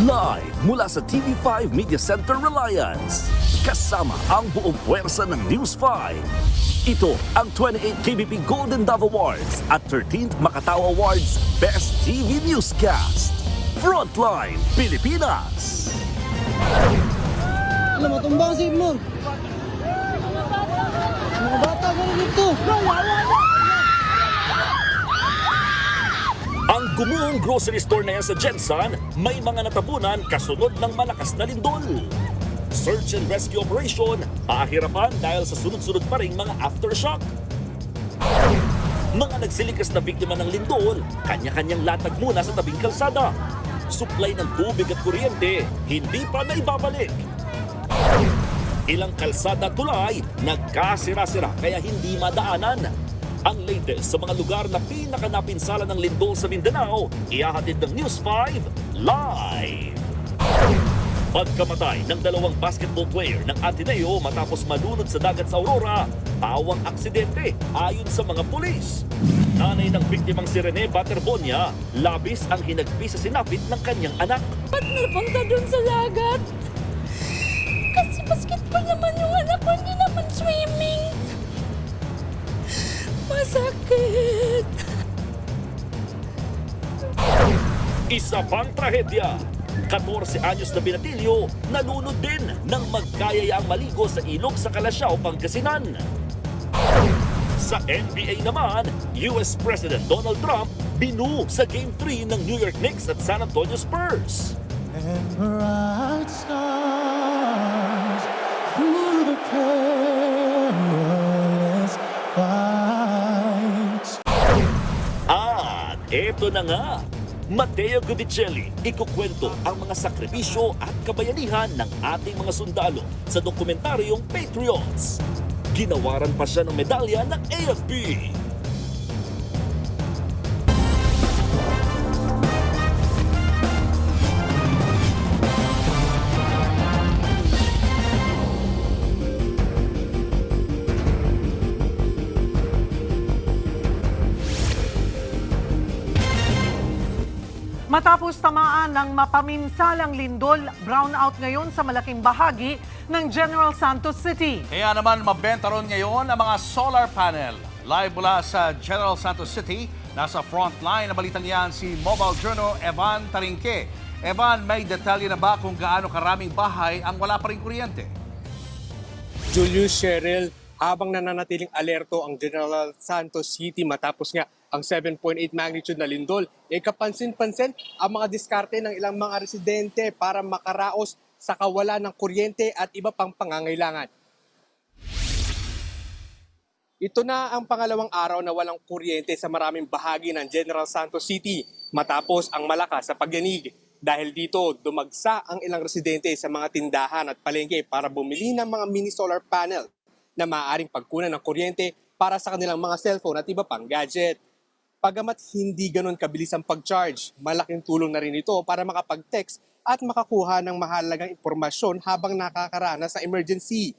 Live mula sa TV5 Media Center Reliance. Kasama ang buong puwersa ng News 5. Ito ang 28th KBP Golden Dove Awards at 13th Makatao Awards Best TV Newscast. Frontline Pilipinas! Alam, matumbang si mo. Mga bata ka rin ito. Ang gumuhong grocery store na yan sa Jensan, may mga natabunan kasunod ng malakas na lindol. Search and rescue operation, pahirapan dahil sa sunod-sunod pa ring mga aftershock. Mga nagsilikas na biktima ng lindol, kanya-kanyang latag muna sa tabing kalsada. Supply ng tubig at kuryente, hindi pa naibabalik. Ilang kalsada tulay, nagkasira-sira kaya hindi madaanan. Ang latest sa mga lugar na pinakanapinsala ng lindol sa Mindanao, ihahatid ng News 5 live. Pagkamatay ng dalawang basketball player ng Ateneo matapos malunod sa dagat sa Aurora, pawang aksidente ayon sa mga pulis. Nanay ng biktimang si Rene Baterbonia, labis ang hinagpi sa sinapit ng kanyang anak. Ba't napunta dun sa dagat? Kasi basketball naman yung anak ko, hindi naman swimming. Masakit. Isa pang trahedya. 14 anyos na binatilyo, nalunod din nang magkayayaang maligo sa ilog sa Calasiao, Pangasinan. Sa NBA naman, US President Donald Trump binu sa Game 3 ng New York Knicks at San Antonio Spurs. And bright stars through the perilous fights. At eto na nga, Matteo Gudicelli, ikukwento ang mga sakripisyo at kabayanihan ng ating mga sundalo sa dokumentaryong Patriots. Ginawaran pa siya ng medalya ng AFP. Matapos tamaan ng mapaminsalang lindol, brownout ngayon sa malaking bahagi ng General Santos City. Kaya naman mabenta ron ngayon ang mga solar panel. Live mula sa General Santos City, nasa frontline na balitang yan si Mobile Journal Evan Tarinque. Evan, may detalye na ba kung gaano karaming bahay ang wala pa rin kuryente? Julius, Cheryl, habang nananatiling alerto ang General Santos City matapos nga ang 7.8 magnitude na lindol, kapansin-pansin ang mga diskarte ng ilang mga residente para makaraos sa kawalan ng kuryente at iba pang pangangailangan. Ito na ang pangalawang araw na walang kuryente sa maraming bahagi ng General Santos City matapos ang malakas sa pagyanig. Dahil dito, dumagsa ang ilang residente sa mga tindahan at palengke para bumili ng mga mini solar panel na maaaring pagkunan ng kuryente para sa kanilang mga cellphone at iba pang gadget. Pagamat hindi ganun kabilis ang pag-charge, malaking tulong na rin ito para makapag-text at makakuha ng mahalagang impormasyon habang nakakaranas sa emergency.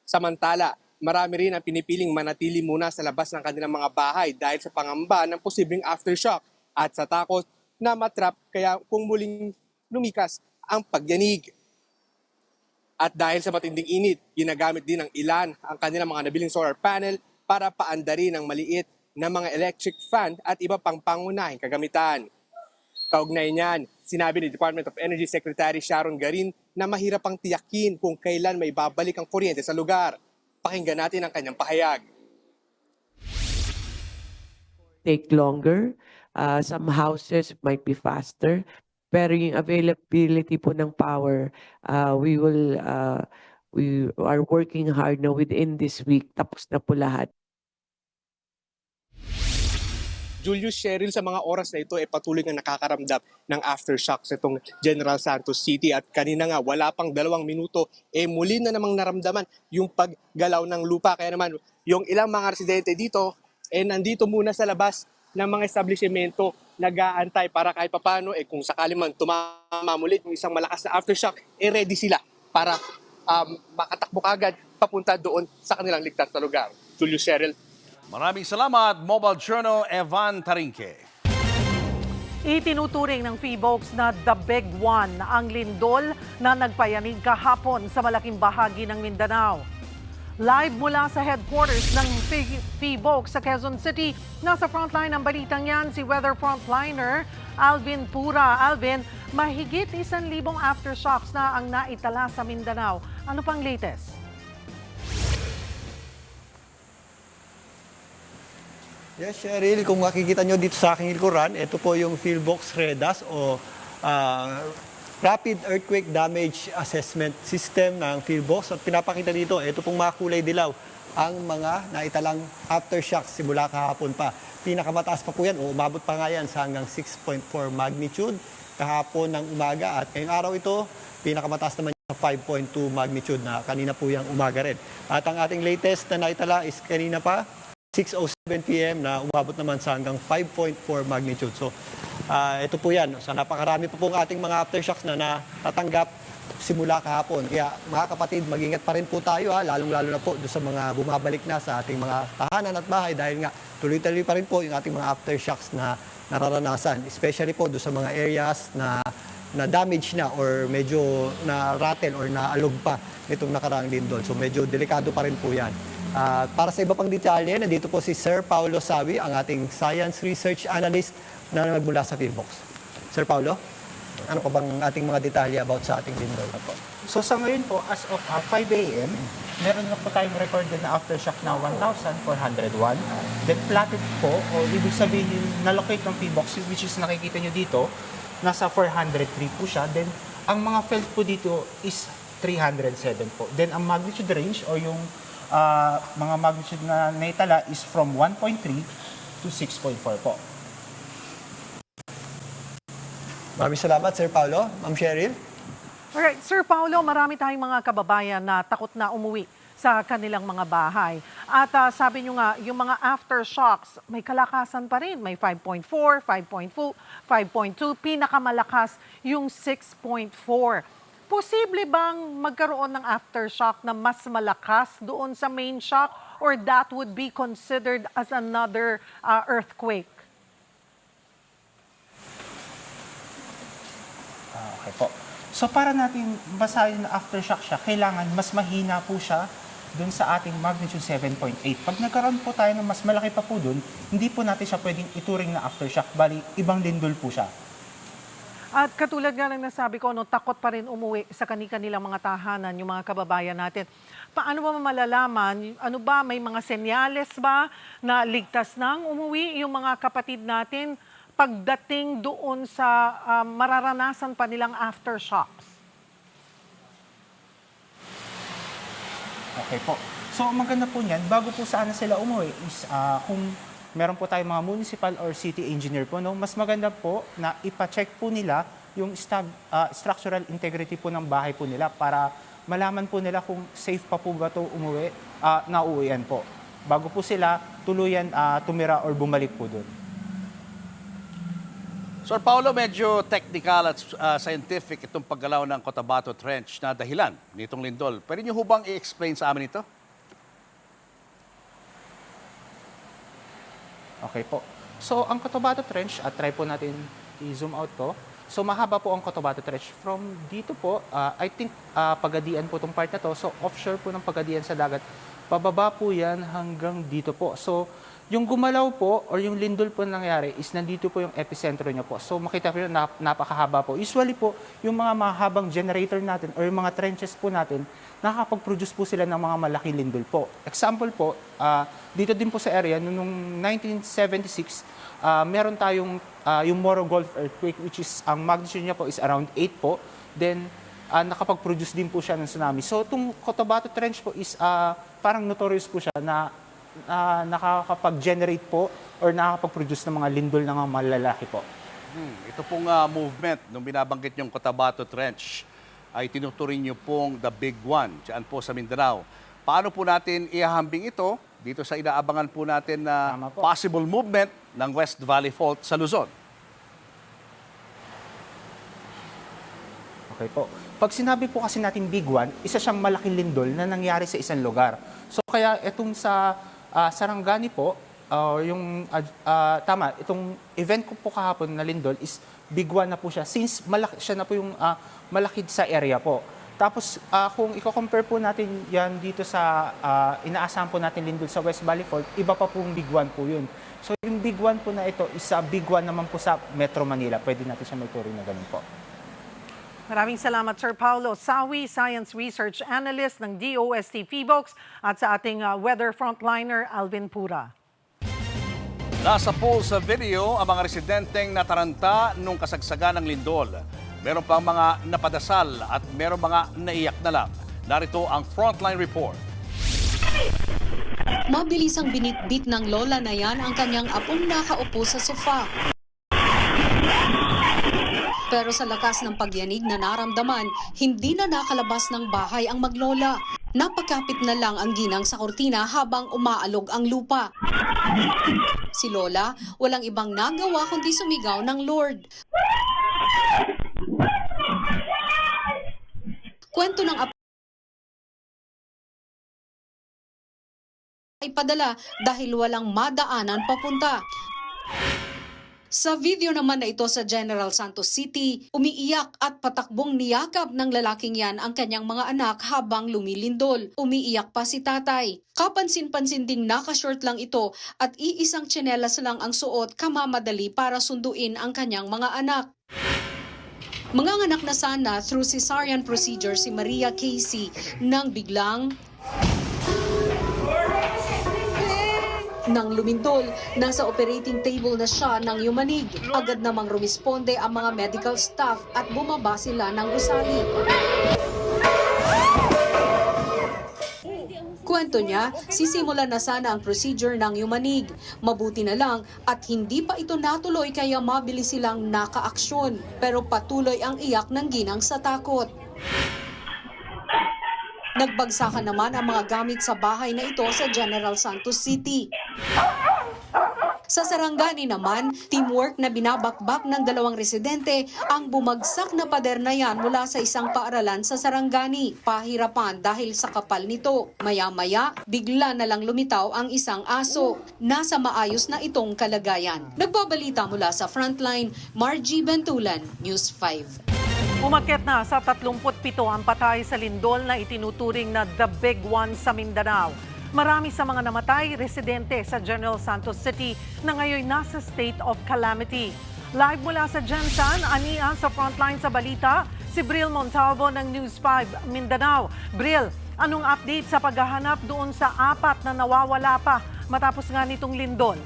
Samantala, marami rin ang pinipiling manatili muna sa labas ng kanilang mga bahay dahil sa pangamba ng posibleng aftershock at sa takot na matrap kaya kung muling lumikas ang pagyanig. At dahil sa matinding init, ginagamit din ng ilan ang kanilang mga nabiling solar panel para paandarin ang maliit na mga electric fan at iba pang pangunahing kagamitan. Kaugnay niyan, sinabi ni Department of Energy Secretary Sharon Garin na mahirap pang tiyakin kung kailan may babalik ang kuryente sa lugar. Pakinggan natin ang kanyang pahayag. Take longer. Some houses might be faster. Pero yung availability po ng power, we are working hard na within this week. Tapos na po lahat. Julius, Cheryl, sa mga oras na ito patuloy nga nakakaramdam ng aftershocks itong General Santos City at kanina nga wala pang 2 minuto muli na namang naramdaman yung paggalaw ng lupa. Kaya naman yung ilang mga residente dito nandito muna sa labas ng mga establishmento nag-aantay para kahit papano kung sakali man tumama muli yung isang malakas na aftershock ready sila para makatakbo agad papunta doon sa kanilang ligtas na lugar. Julius, Cheryl. Maraming salamat, Mobile Journal Evan Tarinque. Itinuturing ng PHIVOLCS na the big one ang lindol na nagpayanig kahapon sa malaking bahagi ng Mindanao. Live mula sa headquarters ng PHIVOLCS sa Quezon City, nasa frontline ng balitang yan si weather frontliner Alvin Pura. Alvin, mahigit 1,000 aftershocks na ang naitala sa Mindanao. Ano pang latest? Yes, Cheryl, kung makikita nyo dito sa aking likuran, ito po yung PHIVOLCS REDAS o Rapid Earthquake Damage Assessment System ng PHIVOLCS. At pinapakita dito, ito pong mga kulay dilaw, ang mga naitalang aftershocks simula kahapon pa. Pinakamataas pa po yan, o umabot pa nga yan sa hanggang 6.4 magnitude kahapon ng umaga. At ngayong araw ito, pinakamataas naman sa 5.2 magnitude na kanina po yung umaga rin. At ang ating latest na naitala is kanina pa, 6:07 p.m. na umabot naman sa hanggang 5.4 magnitude. So, ito po yan. So, napakarami po pong ating mga aftershocks na natatanggap simula kahapon. Kaya mga kapatid, mag-ingat pa rin po tayo, lalong-lalo na po doon sa mga bumabalik na sa ating mga tahanan at bahay dahil nga tuloy-tuloy pa rin po yung ating mga aftershocks na nararanasan. Especially po doon sa mga areas na damage na or medyo na rattle or naalog pa nitong nakaraang lindol. So medyo delikado pa rin po yan. Para sa iba pang detalye, nandito po si Sir Paulo Sawi, ang ating Science Research Analyst na nagmula sa PHIVOLCS. Sir Paulo, ano pa bang ating mga detalye about sa ating lindol? So sa ngayon po, as of 5 a.m., meron na po tayong recorded na aftershock na 1,401. Then plotted po, o ibig sabihin, na-locate ng PHIVOLCS, which is nakikita nyo dito, nasa 403 po siya. Then ang mga felt po dito is 307 po. Then ang magnitude range o yung mga magnitude na naitala is from 1.3 to 6.4 po. Maraming salamat, Sir Paulo. Ma'am Cheryl. Alright, Sir Paulo, marami tayong mga kababayan na takot na umuwi sa kanilang mga bahay. At sabi nyo nga, yung mga aftershocks, may kalakasan pa rin. May 5.4, 5.2, 5.2, pinakamalakas yung 6.4. Posible bang magkaroon ng aftershock na mas malakas doon sa main shock or that would be considered as another earthquake? Okay po. So para natin basahin na aftershock siya, kailangan mas mahina po siya dun sa ating magnitude 7.8. Pag nagkaroon po tayo ng mas malaki pa po dun, hindi po natin siya pwedeng ituring na aftershock, bali ibang lindol po siya. At katulad nga ng nasabi ko, no, takot pa rin umuwi sa kanilang mga tahanan, yung mga kababayan natin. Paano ba malalaman? Ano ba, may mga senyales ba na ligtas nang umuwi yung mga kapatid natin pagdating doon sa mararanasan pa nilang aftershocks? Okay po. So maganda po niyan, bago po sana sila umuwi is kung meron po tayong mga municipal or city engineer po, no, mas maganda po na ipa-check po nila yung structural integrity po ng bahay po nila para malaman po nila kung safe pa po ba ito umuwi, nauuwian po. Bago po sila tuluyan tumira or bumalik po doon. Sir Paulo, medyo technical at scientific itong paggalaw ng Cotabato Trench na dahilan nitong lindol. Pwede niyo hubang i-explain sa amin ito? Okay po. So, ang Cotabato Trench, try po natin i-zoom out to. So, mahaba po ang Cotabato Trench. From dito po, I think Pagadian po itong part na to. So, offshore po ng Pagadian sa dagat. Pababa po yan hanggang dito po. So, yung gumalaw po or yung lindol po nangyari is nandito po yung epicentro niya po. So, makita po yun, napakahaba po. Usually po, yung mga mahabang generator natin or yung mga trenches po natin, nakakapag-produce po sila ng mga malaking lindol po. Example po, dito din po sa area, noong 1976, meron tayong yung Moro Gulf earthquake, which is, ang magnitude niya po is around 8 po. Then, nakapag-produce din po siya ng tsunami. So, itong Cotabato Trench po is parang notorious po siya na nakakapag-generate po or nakakapag-produce ng mga lindol ng mga malalaki po. Ito pong movement nung binabanggit yung Cotabato Trench ay tinuturing niyo pong the big one dyan po sa Mindanao. Paano po natin ihahambing ito dito sa inaabangan po natin na possible movement ng West Valley Fault sa Luzon? Okay po. Pag sinabi po kasi natin big one, isa siyang malaking lindol na nangyari sa isang lugar. So kaya itong sa Sarangani po, tama, itong event ko po kahapon na lindol is big one na po siya since malaki, siya na po yung malaki sa area po. Tapos kung i-compare po natin yan dito sa inaasahan po natin lindol sa West Valley Fault, iba pa pong big one po yun. So yung big one po na ito is big one naman po sa Metro Manila. Pwede natin siya may turing na ganun po. Maraming salamat, Sir Paulo Sawi, Science Research Analyst ng DOST PHIVOLCS at sa ating weather frontliner, Alvin Pura. Nasa pool sa video ang mga residenteng nataranta nung kasagsagan ng lindol. Meron pang mga napadasal at meron mga naiyak na lang. Narito ang Frontline Report. Mabilis ang binitbit ng lola na yan ang kanyang apong nakaupo sa sofa. Pero sa lakas ng pagyanig na naramdaman, hindi na nakalabas ng bahay ang maglola. Napakapit na lang ang ginang sa kortina habang umaalog ang lupa. Si Lola, walang ibang nagawa kundi sumigaw ng Lord. Kwento ng ay padala dahil walang madaanan papunta. Sa video naman na ito sa General Santos City, umiiyak at patakbong niyakap ng lalaking yan ang kanyang mga anak habang lumilindol. Umiiyak pa si tatay. Kapansin-pansin ding nakashort lang ito at iisang tsinelas lang ang suot kamamadali para sunduin ang kanyang mga anak. Mga anak na sana through cesarean procedure si Maria Casey nang biglang nang lumindol, nasa operating table na siya nang yumanig. Agad namang rumisponde ang mga medical staff at bumaba sila ng gusali. Kwento niya, sisimulan na sana ang procedure ng yumanig. Mabuti na lang at hindi pa ito natuloy kaya mabilis silang nakaaksyon. Pero patuloy ang iyak ng ginang sa takot. Nagbagsakan naman ang mga gamit sa bahay na ito sa General Santos City. Sa Sarangani naman, teamwork na binabakbak ng dalawang residente ang bumagsak na pader na yan mula sa isang paaralan sa Sarangani. Pahirapan dahil sa kapal nito. Maya-maya, bigla na lang lumitaw ang isang aso. Nasa maayos na itong kalagayan. Nagbabalita mula sa Frontline, Margie Bentulan, News 5. Umakyat na sa 37 ang patay sa lindol na itinuturing na the big one sa Mindanao. Marami sa mga namatay, residente sa General Santos City na ngayon nasa state of calamity. Live mula sa Gensan, ania sa Frontline sa balita, si Bril Montalvo ng News 5 Mindanao. Bril, anong update sa paghahanap doon sa 4 na nawawala pa matapos nga nitong lindol?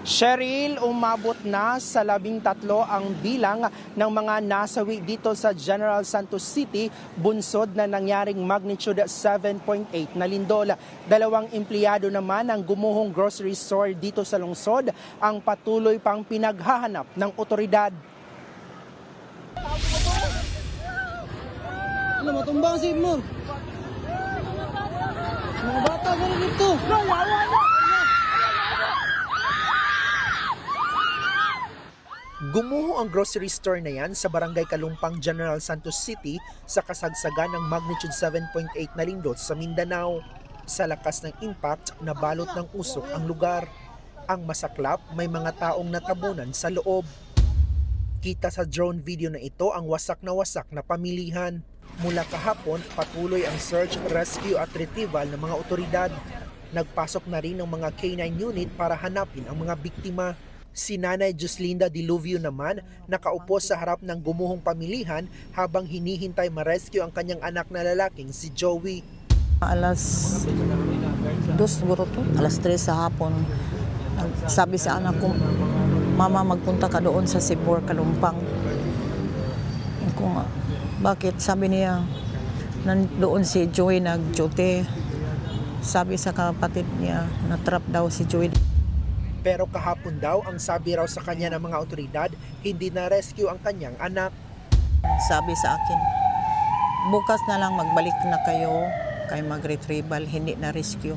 Cheryl, umabot na sa 13 ang bilang ng mga nasawi dito sa General Santos City, bunsod na nangyaring magnitude 7.8 na lindol. 2 empleyado naman ng gumuhong grocery store dito sa lungsod ang patuloy pang pinaghahanap ng otoridad. Ano, matumbang si mo. Mga bata ka rin ito. Gumuho ang grocery store na yan sa Barangay Kalumpang, General Santos City sa kasagsagan ng magnitude 7.8 na lindol sa Mindanao. Sa lakas ng impact, nabalot ng usok ang lugar. Ang masaklap, may mga taong natabunan sa loob. Kita sa drone video na ito ang wasak na pamilihan. Mula kahapon, patuloy ang search, rescue at retrieval ng mga otoridad. Nagpasok na rin ng mga K9 unit para hanapin ang mga biktima. Si Nanay Juslinda Diluvio naman nakaupo sa harap ng gumuhong pamilihan habang hinihintay ma-rescue ang kanyang anak na lalaking si Joey. Alas 2 siguro to, alas 3 sa hapon. Sabi sa anak ko, Mama, magpunta ka doon sa Sibor, Kalumpang. Kung bakit? Sabi niya, nandoon si Joey nag-duty. Sabi sa kapatid niya, na-trap daw si Joey. Pero kahapon daw, ang sabi raw sa kanya ng mga otoridad, hindi na-rescue ang kanyang anak. Sabi sa akin, bukas na lang magbalik na kayo kay mag-retrieval, hindi na-rescue.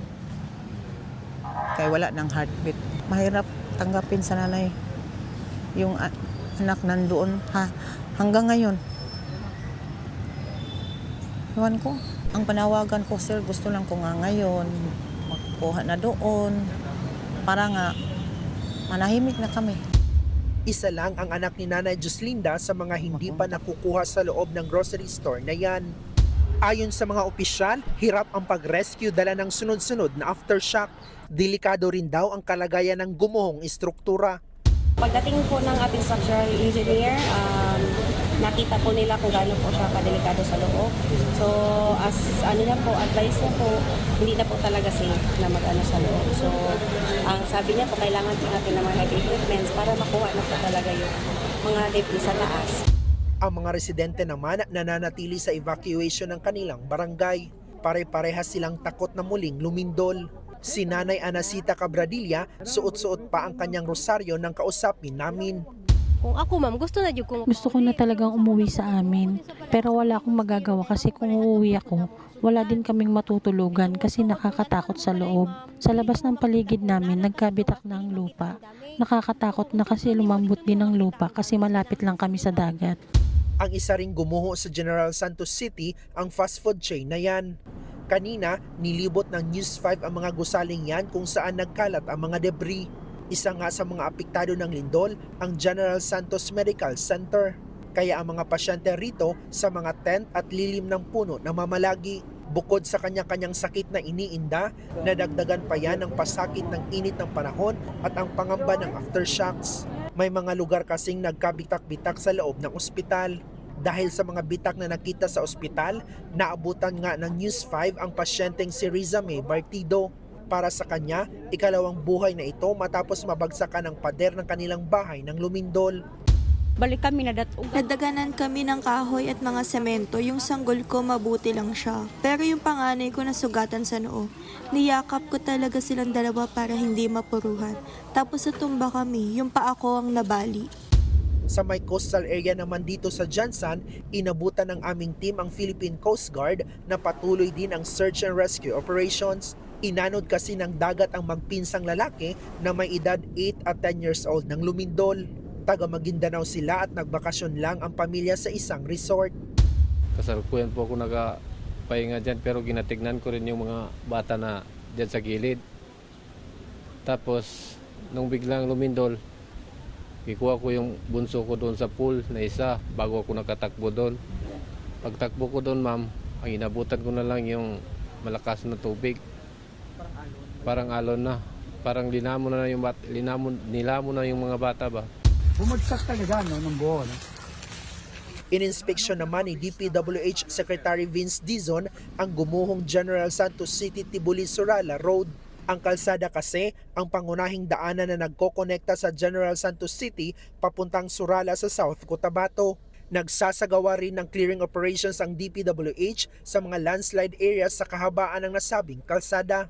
Kaya wala ng heartbeat. Mahirap tanggapin sa nanay. Yung anak nandoon, hanggang ngayon. Ewan ko. Ang panawagan ko, sir, gusto lang ko nga ngayon magkuha na doon para nga manahimik na kami. Isa lang ang anak ni Nanay Joslinda sa mga hindi pa nakukuha sa loob ng grocery store na yan. Ayon sa mga opisyal, hirap ang pag-rescue dala ng sunod-sunod na aftershock. Delikado rin daw ang kalagayan ng gumuhong istruktura. Pagdating po ng ating structural engineer, nakita po nila kung gaano po siya kadelikado sa loob. So, as advice niya po, hindi na po talaga safe na mag-ano sa loob. So, ang sabi niya po, kailangan po natin ng mga heavy equipments para makuha na po talaga yung mga debris sa taas. Ang mga residente naman nananatili sa evacuation ng kanilang barangay. Pare-parehas silang takot na muling lumindol. Si Nanay Anacita Cabradilla, suot-suot pa ang kanyang rosaryo nang kausapin namin. Kung ako, ma'am, gusto ko na talagang umuwi sa amin. Pero wala akong magagawa kasi kung uuwi ako, wala din kaming matutulugan kasi nakakatakot sa loob. Sa labas ng paligid namin, nagkabitak na ang lupa. Nakakatakot na kasi lumambot din ang lupa kasi malapit lang kami sa dagat. Ang isa ring gumuho sa General Santos City ang fast food chain na yan. Kanina, nilibot ng News 5 ang mga gusaling yan kung saan nagkalat ang mga debris. Isa nga sa mga apektado ng lindol ang General Santos Medical Center. Kaya ang mga pasyente rito sa mga tent at lilim ng puno na mamalagi. Bukod sa kanya-kanyang sakit na iniinda, nadagdagan pa yan ng pasakit ng init ng panahon at ang pangamba ng aftershocks. May mga lugar kasing nagkabitak-bitak sa loob ng ospital. Dahil sa mga bitak na nakita sa ospital, naabutan nga ng News 5 ang pasyenteng si Riza May Bartido. Para sa kanya, ikalawang buhay na ito matapos mabagsakan ang pader ng kanilang bahay ng lumindol. Balik kami na datog. Nadaganan kami ng kahoy at mga semento. Yung sanggol ko mabuti lang siya. Pero yung panganay ko nasugatan sa noo. Niyakap ko talaga silang dalawa para hindi mapuruhan. Tapos natumba kami, yung paa ko ang nabali. Sa may coastal area naman dito sa Jansan, inabutan ng aming team ang Philippine Coast Guard na patuloy din ang search and rescue operations. Inanod kasi ng dagat ang magpinsang lalaki na may edad 8 at 10 years old ng lumindol. Taga Maguindanao sila at nagbakasyon lang ang pamilya sa isang resort. Kasalukuyan po ako nakapahinga dyan pero ginatignan ko rin yung mga bata na dyan sa gilid. Tapos nung biglang lumindol, ikuha ko yung bunso ko doon sa pool na isa bago ako nakatakbo doon. Pagtakbo ko doon, ma'am, ang inabutan ko na lang yung malakas na tubig. Parang alon na. Parang nilamon na yung mga bata ba. Bumagsak talaga ng buo. Ininspeksyon naman ni DPWH Secretary Vince Dizon ang gumuhong General Santos City Tibuli-Surala Road. Ang kalsada kasi ang pangunahing daanan na nagkokonekta sa General Santos City papuntang Surala sa South Cotabato. Nagsasagawa rin ng clearing operations ang DPWH sa mga landslide areas sa kahabaan ng nasabing kalsada.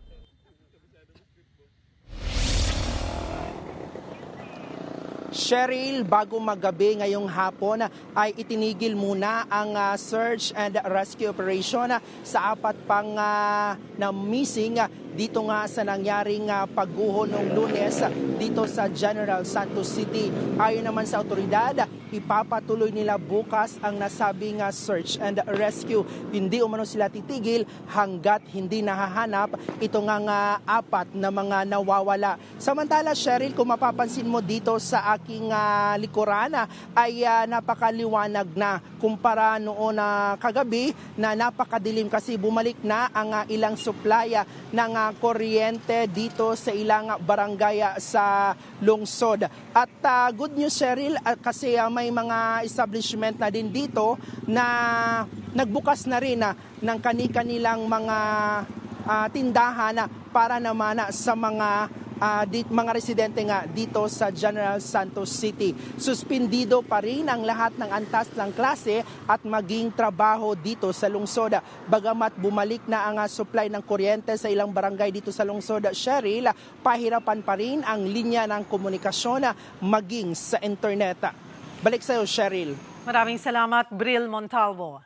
Cheryl, bago maggabi ngayong hapon ay itinigil muna ang search and rescue operation sa apat pang na missing dito nga sa nangyaring pagguho noong Lunes dito sa General Santos City. Ayon naman sa otoridad, ipapatuloy nila bukas ang nasabing search and rescue. Hindi umano sila titigil hanggat hindi nahahanap ito nga apat na mga nawawala. Samantala, Cheryl, kung mapapansin mo dito sa aking likuran ay napakaliwanag na kumpara noon kagabi na napakadilim kasi bumalik na ang ilang supply ng kuryente dito sa ilang barangay sa lungsod. At good news, Cheryl, kasi may mga establishment na din dito na nagbukas na rin ng kani-kanilang mga tindahan para naman sa mga residente nga dito sa General Santos City. Suspendido pa rin ang lahat ng antas ng klase at maging trabaho dito sa lungsod. Bagamat bumalik na ang supply ng kuryente sa ilang barangay dito sa lungsod, Cheryl, pahirapan pa rin ang linya ng komunikasyon maging sa internet. Balik sa iyo, Cheryl. Maraming salamat, Bril Montalvo.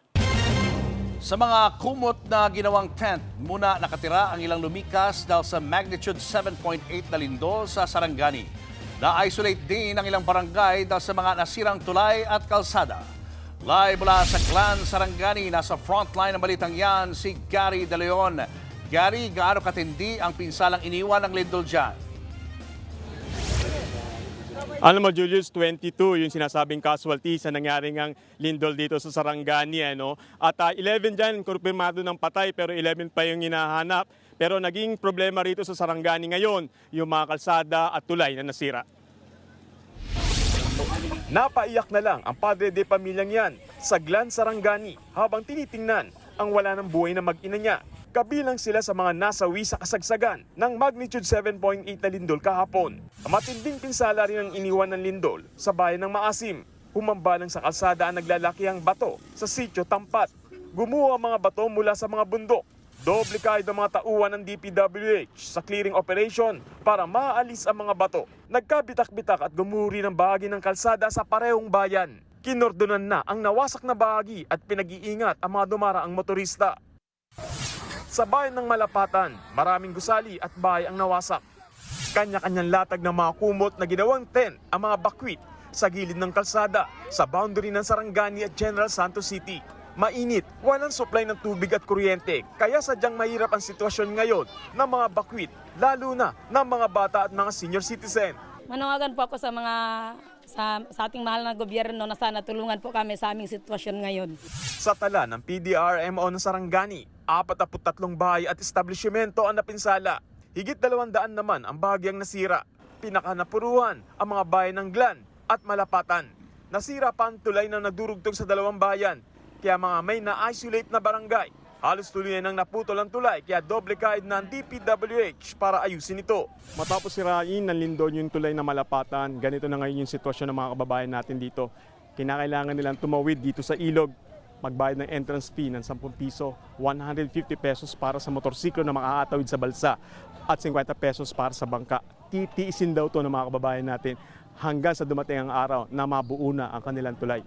Sa mga kumot na ginawang tent, muna nakatira ang ilang lumikas dahil sa magnitude 7.8 na lindol sa Sarangani. Na-isolate din ang ilang barangay dahil sa mga nasirang tulay at kalsada. Live mula sa Clan Sarangani, nasa frontline ng balitang yan si Gary De Leon. Gary, gaano katindi ang pinsalang iniwan ng lindol dyan? Alam mo, Julius, 22 yung sinasabing casualty sa nangyaring ang lindol dito sa Sarangani. Ano? At 11 dyan, kumpirmado ng patay, pero 11 pa yung hinahanap. Pero naging problema rito sa Sarangani ngayon, yung mga kalsada at tulay na nasira. Napaiyak na lang ang padre de pamilyang yan sa Clan Sarangani habang tinitingnan ang wala ng buhay na mag-ina niya. Kabilang sila sa mga nasawi sa kasagsagan ng magnitude 7.8 na lindol kahapon. Matinding pinsala rin ang iniwan ng lindol sa bayan ng Maasim. Humambalang sa kalsada ang naglalakihang bato sa sitio Tampat. Gumuho ang mga bato mula sa mga bundok. Doble kahit ang mga tauhan ng DPWH sa clearing operation para maalis ang mga bato. Nagkabitak-bitak at gumuri ng bahagi ng kalsada sa parehong bayan. Kinordonan na ang nawasak na bahagi at pinag-iingat ang mga dumaraang motorista. Sa bayan ng Malapatan, maraming gusali at bahay ang nawasak. Kanya-kanyang latag ng mga kumot na ginawang tent ang mga bakwit sa gilid ng kalsada sa boundary ng Sarangani at General Santos City. Mainit, walang supply ng tubig at kuryente, kaya sadyang mahirap ang sitwasyon ngayon ng mga bakwit, lalo na ng mga bata at mga senior citizen. Manawagan po ako sa mga sa ating mahal na gobyerno na sana tulungan po kami sa aming sitwasyon ngayon. Sa tala ng PDRMO ng Sarangani, 43 bahay at establishmento ang napinsala. Higit 200 naman ang bahagyang nasira. Pinakanapuruhan ang mga bayan ng Glan at Malapatan. Nasira pa ang tulay na nagdurugtog sa dalawang bayan. Kaya mga may na-isolate na barangay. Halos tuluyan nang naputol ang tulay kaya doble kahit ng DPWH para ayusin ito. Matapos sirain ng lindol yung tulay na Malapatan, ganito na ngayon yung sitwasyon ng mga kababayan natin dito. Kinakailangan nilang tumawid dito sa ilog, magbayad ng entrance fee ng 10 piso, 150 pesos para sa motorsiklo na makakatawid sa balsa at 50 pesos para sa bangka. Titiisin daw to ng mga kababayan natin hanggang sa dumating ang araw na mabuo na ang kanilang tulay.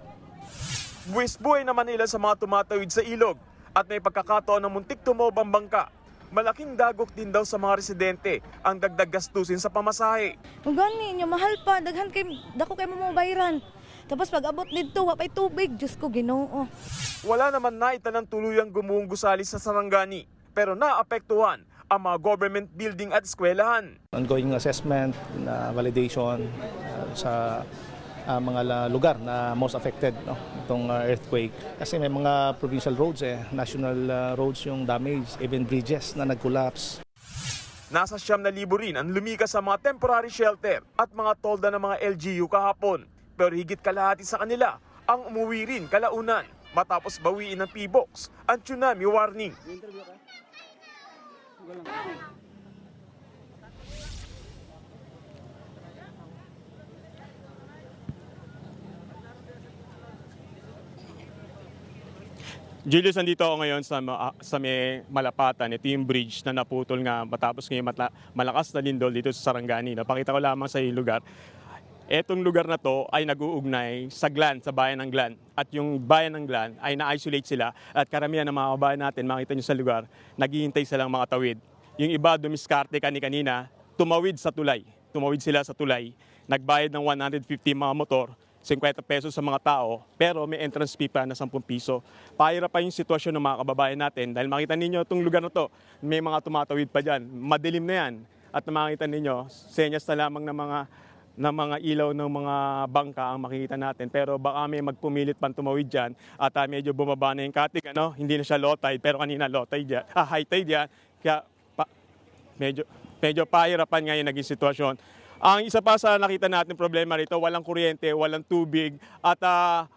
Buwis-buhay naman nila sa mga tumatawid sa ilog at may pagkakataon ng muntik tumobang bangka. Malaking dagok din daw sa mga residente ang dagdag gastusin sa pamasahe. Kung gani nyo, mahal pa, daghan kay dako kay mo bayran. Tapos pag abot dito, wapay tubig, Diyos ko Ginoo. Wala naman naitanang tuluyang gumuhong gusali sa Sarangani, pero naapektuhan ang mga government building at eskwelahan. Ongoing assessment, validation sa mga lugar na most affected itong earthquake. Kasi may mga provincial roads, national roads yung damage, even bridges na nag-collapse. Nasa 9,000 rin ang lumikas sa mga temporary shelter at mga tolda ng mga LGU kahapon. Pero higit kalahati sa kanila ang umuwi rin kalaunan matapos bawiin ng PBOX ang tsunami warning. Julius, nandito ako ngayon sa may Malapatan. Ito yung bridge na naputol nga matapos ngayon malakas na lindol dito sa Sarangani. Napakita ko lamang sa yung lugar. Etong lugar na to ay nag-uugnay sa Glan, sa bayan ng Glan. At yung bayan ng Glan ay na-isolate sila. At karamihan ng mga kabayan natin, makita nyo sa lugar, naghihintay silang mga tawid. Yung iba, dumiskarte kanina, tumawid sa tulay. Tumawid sila sa tulay. Nagbayad ng 150 mga motor, 50 pesos sa mga tao, pero may entrance fee pa na 10 piso. Pahirap pa yung sitwasyon ng mga kababayan natin dahil makita ninyo itong lugar na to, may mga tumatawid pa dyan. Madilim na yan. At makita ninyo, senyas na lamang ng mga ilaw ng mga bangka ang makikita natin. Pero baka may magpumilit pang tumawid dyan at medyo bumaba na yung katig. Hindi na siya low tide, pero kanina high tide yan. Kaya medyo pahirapan nga yung naging sitwasyon. Ang isa pa sa nakita natin problema rito, walang kuryente, walang tubig at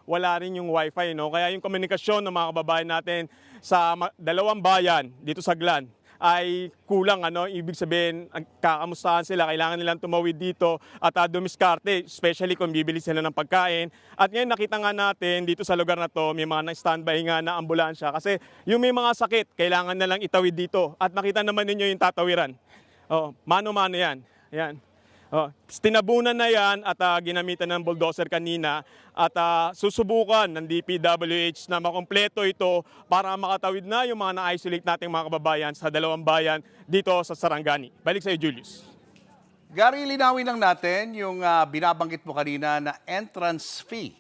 wala rin yung wifi. Kaya yung komunikasyon ng mga kababayan natin sa dalawang bayan dito sa Glan ay kulang. Ibig sabihin, kakamustahan sila, kailangan nilang tumawid dito at dumiskarte, especially kung bibili sila ng pagkain. At ngayon nakita nga natin dito sa lugar na to, may mga standby nga na ambulansya kasi yung may mga sakit, kailangan na lang itawid dito. At makita naman ninyo yung tatawiran. Mano-mano yan. Yan. Tinabunan na yan at ginamitan ng bulldozer kanina at susubukan ng DPWH na makompleto ito para makatawid na yung mga na-isolate nating mga kababayan sa dalawang bayan dito sa Sarangani. Balik sa iyo, Julius. Gary, linawin lang natin yung binabanggit mo kanina na entrance fee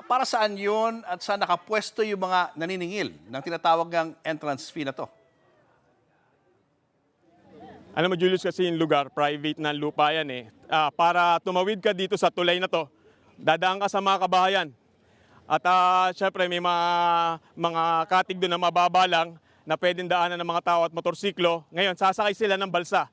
Para saan yun at saan nakapwesto yung mga naniningil ng tinatawag ng entrance fee na to? Alam mo, Julius, kasi yung lugar, private na lupa yan eh. Para tumawid ka dito sa tulay na to, dadaan ka sa mga kabahayan. At syempre may mga katig doon na mababa lang na pwedeng daanan ng mga tao at motorsiklo. Ngayon, sasakay sila ng balsa.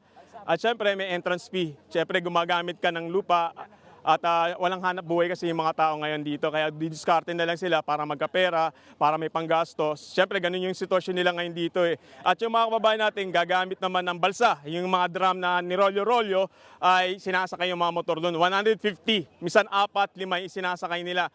At syempre may entrance fee. Syempre gumagamit ka ng lupa at walang hanap buhay kasi yung mga tao ngayon dito. Kaya didiskarte na lang sila para magkapera, para may panggastos. Syempre ganun yung sitwasyon nila ngayon dito eh. At yung mga kababayan natin gagamit naman ng balsa. Yung mga drum na nirolyo-rolyo ay sinasakay yung mga motor doon. 150, minsan 4, 5 sinasakay nila.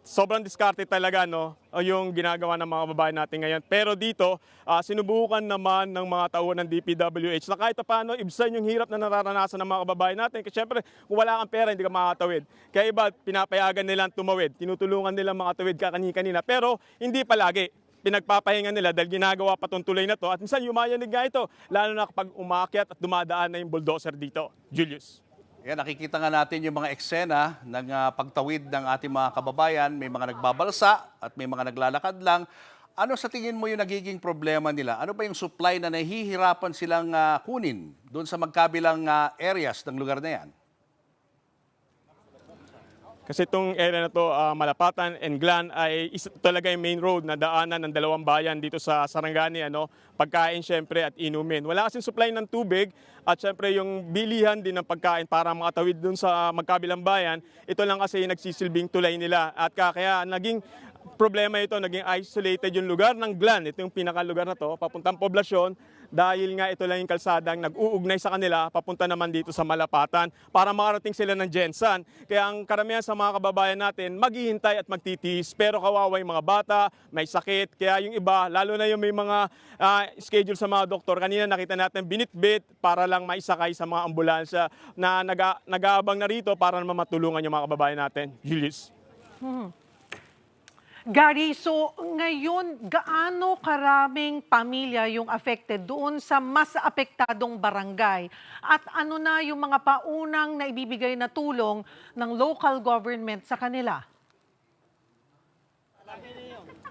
Sobrang diskarte talaga no, yung ginagawa ng mga babae natin ngayon. Pero dito, sinubukan naman ng mga tauhan ng DPWH na kahit paano ibsan yung hirap na nararanasan ng mga kababayan natin. Kasi syempre, kung wala kang pera, hindi ka makatawid. Kaya iba, pinapayagan nilang tumawid. Tinutulungan nilang makatawid kanina. Pero hindi palagi. Pinagpapahinga nila dahil ginagawa pa itong tulay na to. At minsan yumayanig nga ito, lalo na kapag umakyat at dumadaan na yung bulldozer dito. Julius. Yan, nakikita nga natin yung mga eksena ng pagtawid ng ating mga kababayan. May mga nagbabalsa at may mga naglalakad lang. Ano sa tingin mo yung nagiging problema nila? Ano ba yung supply na nahihirapan silang kunin doon sa magkabilang areas ng lugar na yan? Kasi itong area na to, Malapatan and Glan, ay talaga yung main road na daanan ng dalawang bayan dito sa Sarangani. Pagkain syempre at inumin. Wala kasing supply ng tubig at syempre yung bilihan din ng pagkain para makatawid dun sa magkabilang bayan. Ito lang kasi nagsisilbing tulay nila. At kaya naging problema ito, naging isolated yung lugar ng Glan. Ito yung pinakalugar na to, papuntang poblasyon. Dahil nga ito lang yung kalsadang nag-uugnay sa kanila, papunta naman dito sa Malapatan para makarating sila ng Jensan. Kaya ang karamihan sa mga kababayan natin, maghihintay at magtitiis. Pero kawawa yung mga bata, may sakit. Kaya yung iba, lalo na yung may mga schedule sa mga doktor, kanina nakita natin binitbit para lang maisakay sa mga ambulansya na nag-aabang na rito para naman matulungan yung mga kababayan natin. Julius. Gary, so ngayon, gaano karaming pamilya yung affected doon sa mas apektadong barangay? At ano na yung mga paunang na ibibigay na tulong ng local government sa kanila?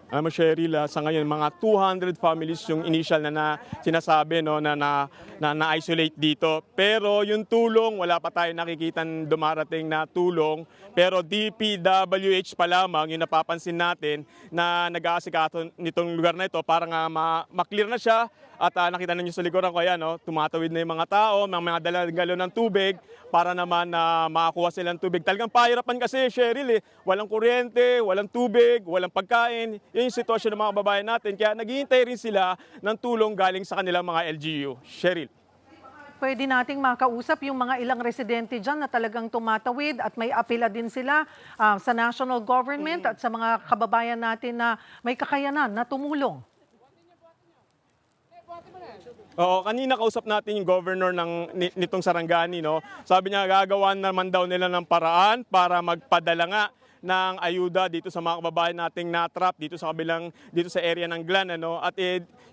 Alam mo, Cheryl, sa ngayon, mga 200 families yung initial na sinasabi no, na-isolate dito. Pero yung tulong, wala pa tayo nakikita dumarating na tulong. Pero DPWH pa lamang yung napapansin natin na nag-aasikaso nitong lugar na ito para nga ma-clear na siya. At nakita ninyo sa likuran ko, ayan, no, tumatawid na yung mga tao, mga dalang galon ng tubig para naman makakuha silang tubig. Talagang pahirapan kasi, Cheryl, walang kuryente, walang tubig, walang pagkain. Yun yung sitwasyon ng mga kababayan natin. Kaya naghihintay rin sila ng tulong galing sa kanilang mga LGU. Cheryl. Pwede nating makausap yung mga ilang residente dyan na talagang tumatawid at may apela din sila sa national government at sa mga kababayan natin na may kakayanan na tumulong. Oo, kanina kausap natin yung governor nitong Sarangani, no? Sabi niya gagawa naman daw nila ng paraan para magpadala nga ng ayuda dito sa mga kababayan nating na-trap dito sa area ng Glan, ano? At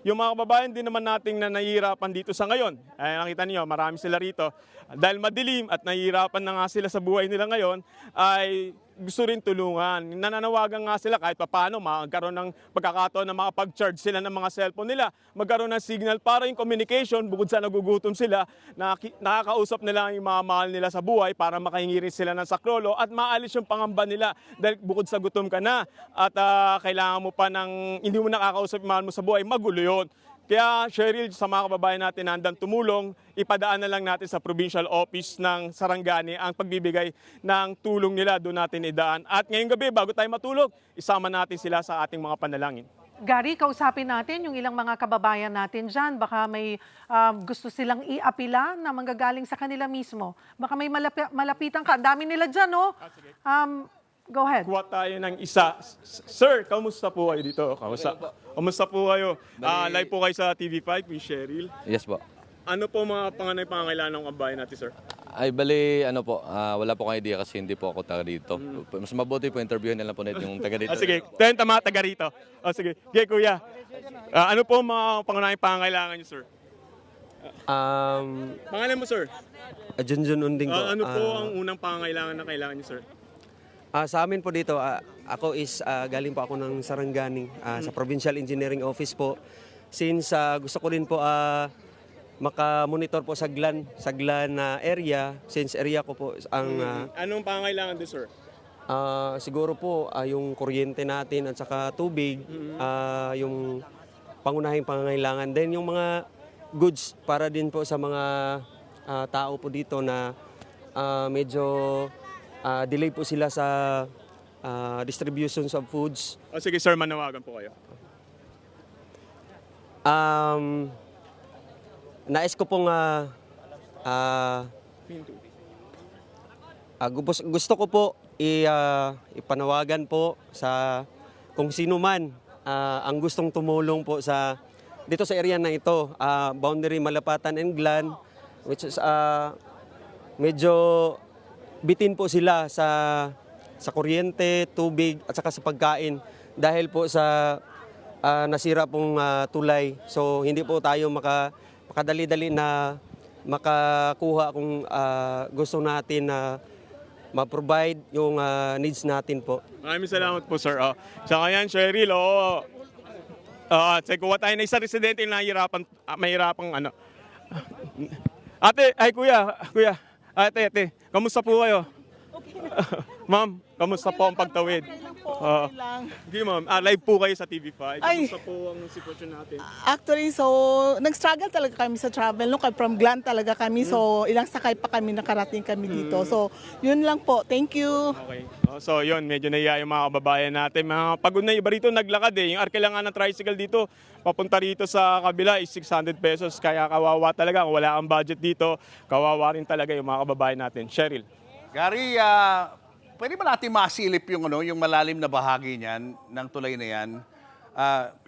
yung mga kababayan din naman nating na nahihirapan dito sa ngayon. Ay nakita niyo, marami sila rito. Dahil madilim at nahihirapan na nga sila sa buhay nila ngayon, ay gusto rin tulungan. Nananawagan nga sila kahit paano magkaroon ng pagkakataon na makapag-charge sila ng mga cellphone nila, magkaroon ng signal para yung communication, bukod sa nagugutom sila, nakakausap nila yung mga mahal nila sa buhay para makahingi rin sila ng sakrolo at maalis yung pangamba nila dahil bukod sa gutom ka na at kailangan mo pa ng hindi mo nakakausap yung mahal mo sa buhay, magulo yun. Kaya Cheryl, sa mga kababayan natin na handang tumulong, ipadaan na lang natin sa provincial office ng Sarangani ang pagbibigay ng tulong nila, doon natin idaan. At ngayong gabi, bago tayo matulog, isama natin sila sa ating mga panalangin. Gary, kausapin natin yung ilang mga kababayan natin dyan. Baka may gusto silang iapila na manggagaling sa kanila mismo. Baka may malapitan ka. Ang dami nila dyan, no? Go ahead. Kuha tayo ng isa. Sir, kamusta po kayo dito? Kamusta po kayo? Live po kayo sa TV5, Miss Cheryl. Yes po. Ano po mga pangangailangan ng kabayan natin, sir? Ay, bali, wala po kang idea kasi hindi po ako taga dito. Mas mabuti po interviewin nila po net yung taga dito. Sige, tama taga rito. Sige, kuya. Ano po mga pangangailangan niyo, sir? Pangalan mo, sir? Junjun Unding po. Ano po ang unang pangangailangan na kailangan niyo, sir? Sa amin po dito, ako is galing po ako ng Sarangani sa Provincial Engineering Office po. Since gusto ko rin po maka-monitor po sa Glan area, since area ko po ang... Anong pangangailangan din, sir? Siguro po yung kuryente natin at saka tubig, yung pangunahing pangangailangan. Then yung mga goods para din po sa mga tao po dito na medyo delay po sila sa distributions of foods. Sige sir, manawagan po kayo. Nais ko pong gusto ko po ipanawagan po sa kung sino man ang gustong tumulong po dito sa area na ito, boundary Malapatan and Glan, which is medyo bitin po sila sa kuryente, tubig at saka sa pagkain dahil po sa nasira pong tulay. So hindi po tayo makadali-dali na makakuha kung gusto natin na ma-provide yung needs natin po. Maraming salamat po sir. Tsaka yan, Cheryl, kuha tayo na isang residente na mahirapang ano. Ate, kuya. Ate, kamusta po kayo? Ma'am, kamusta po ang pagtawid? Hindi ma'am, live po kayo sa TV5. Kamusta po ang sitwasyon natin? Actually, nag-struggle talaga kami sa travel. From Glan talaga kami. So, ilang sakay pa kami nakarating kami dito. So, yun lang po. Thank you. Okay. So, yun, medyo nahiya yung mga kababayan natin. Mga pagod na iba rito, naglakad eh. Yung kailangan ng tricycle dito, papunta rito sa kabila is 600 pesos. Kaya kawawa talaga. Kung wala ang budget dito, kawawa rin talaga yung mga kababayan natin. Cheryl. Gary, pwede ba natin masilip yung malalim na bahagi niyan, ng tulay na yan?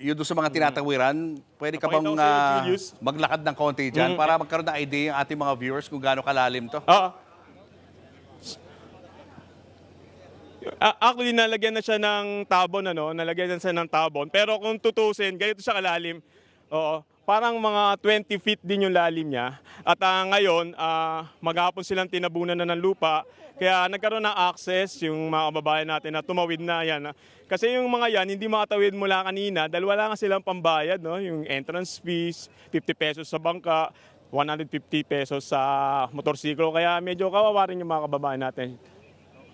Yun doon sa mga tinatawiran, pwede ka bang maglakad ng konti dyan para magkaroon ng idea yung ating mga viewers kung gaano kalalim to? Actually, nalagyan na siya ng tabon, nalagyan na siya ng tabon. Pero kung tutusin, ganito siya kalalim. Parang mga 20 feet din yung lalim niya. At ngayon, maghapon silang tinabunan na ng lupa. Kaya nagkaroon ng access yung mga kababayan natin na tumawid na yan. Kasi yung mga yan, hindi makatawid mula kanina dahil wala nga silang pambayad. Yung entrance fees, 50 pesos sa bangka, 150 pesos sa motorsiklo. Kaya medyo kawawa rin yung mga kababayan natin.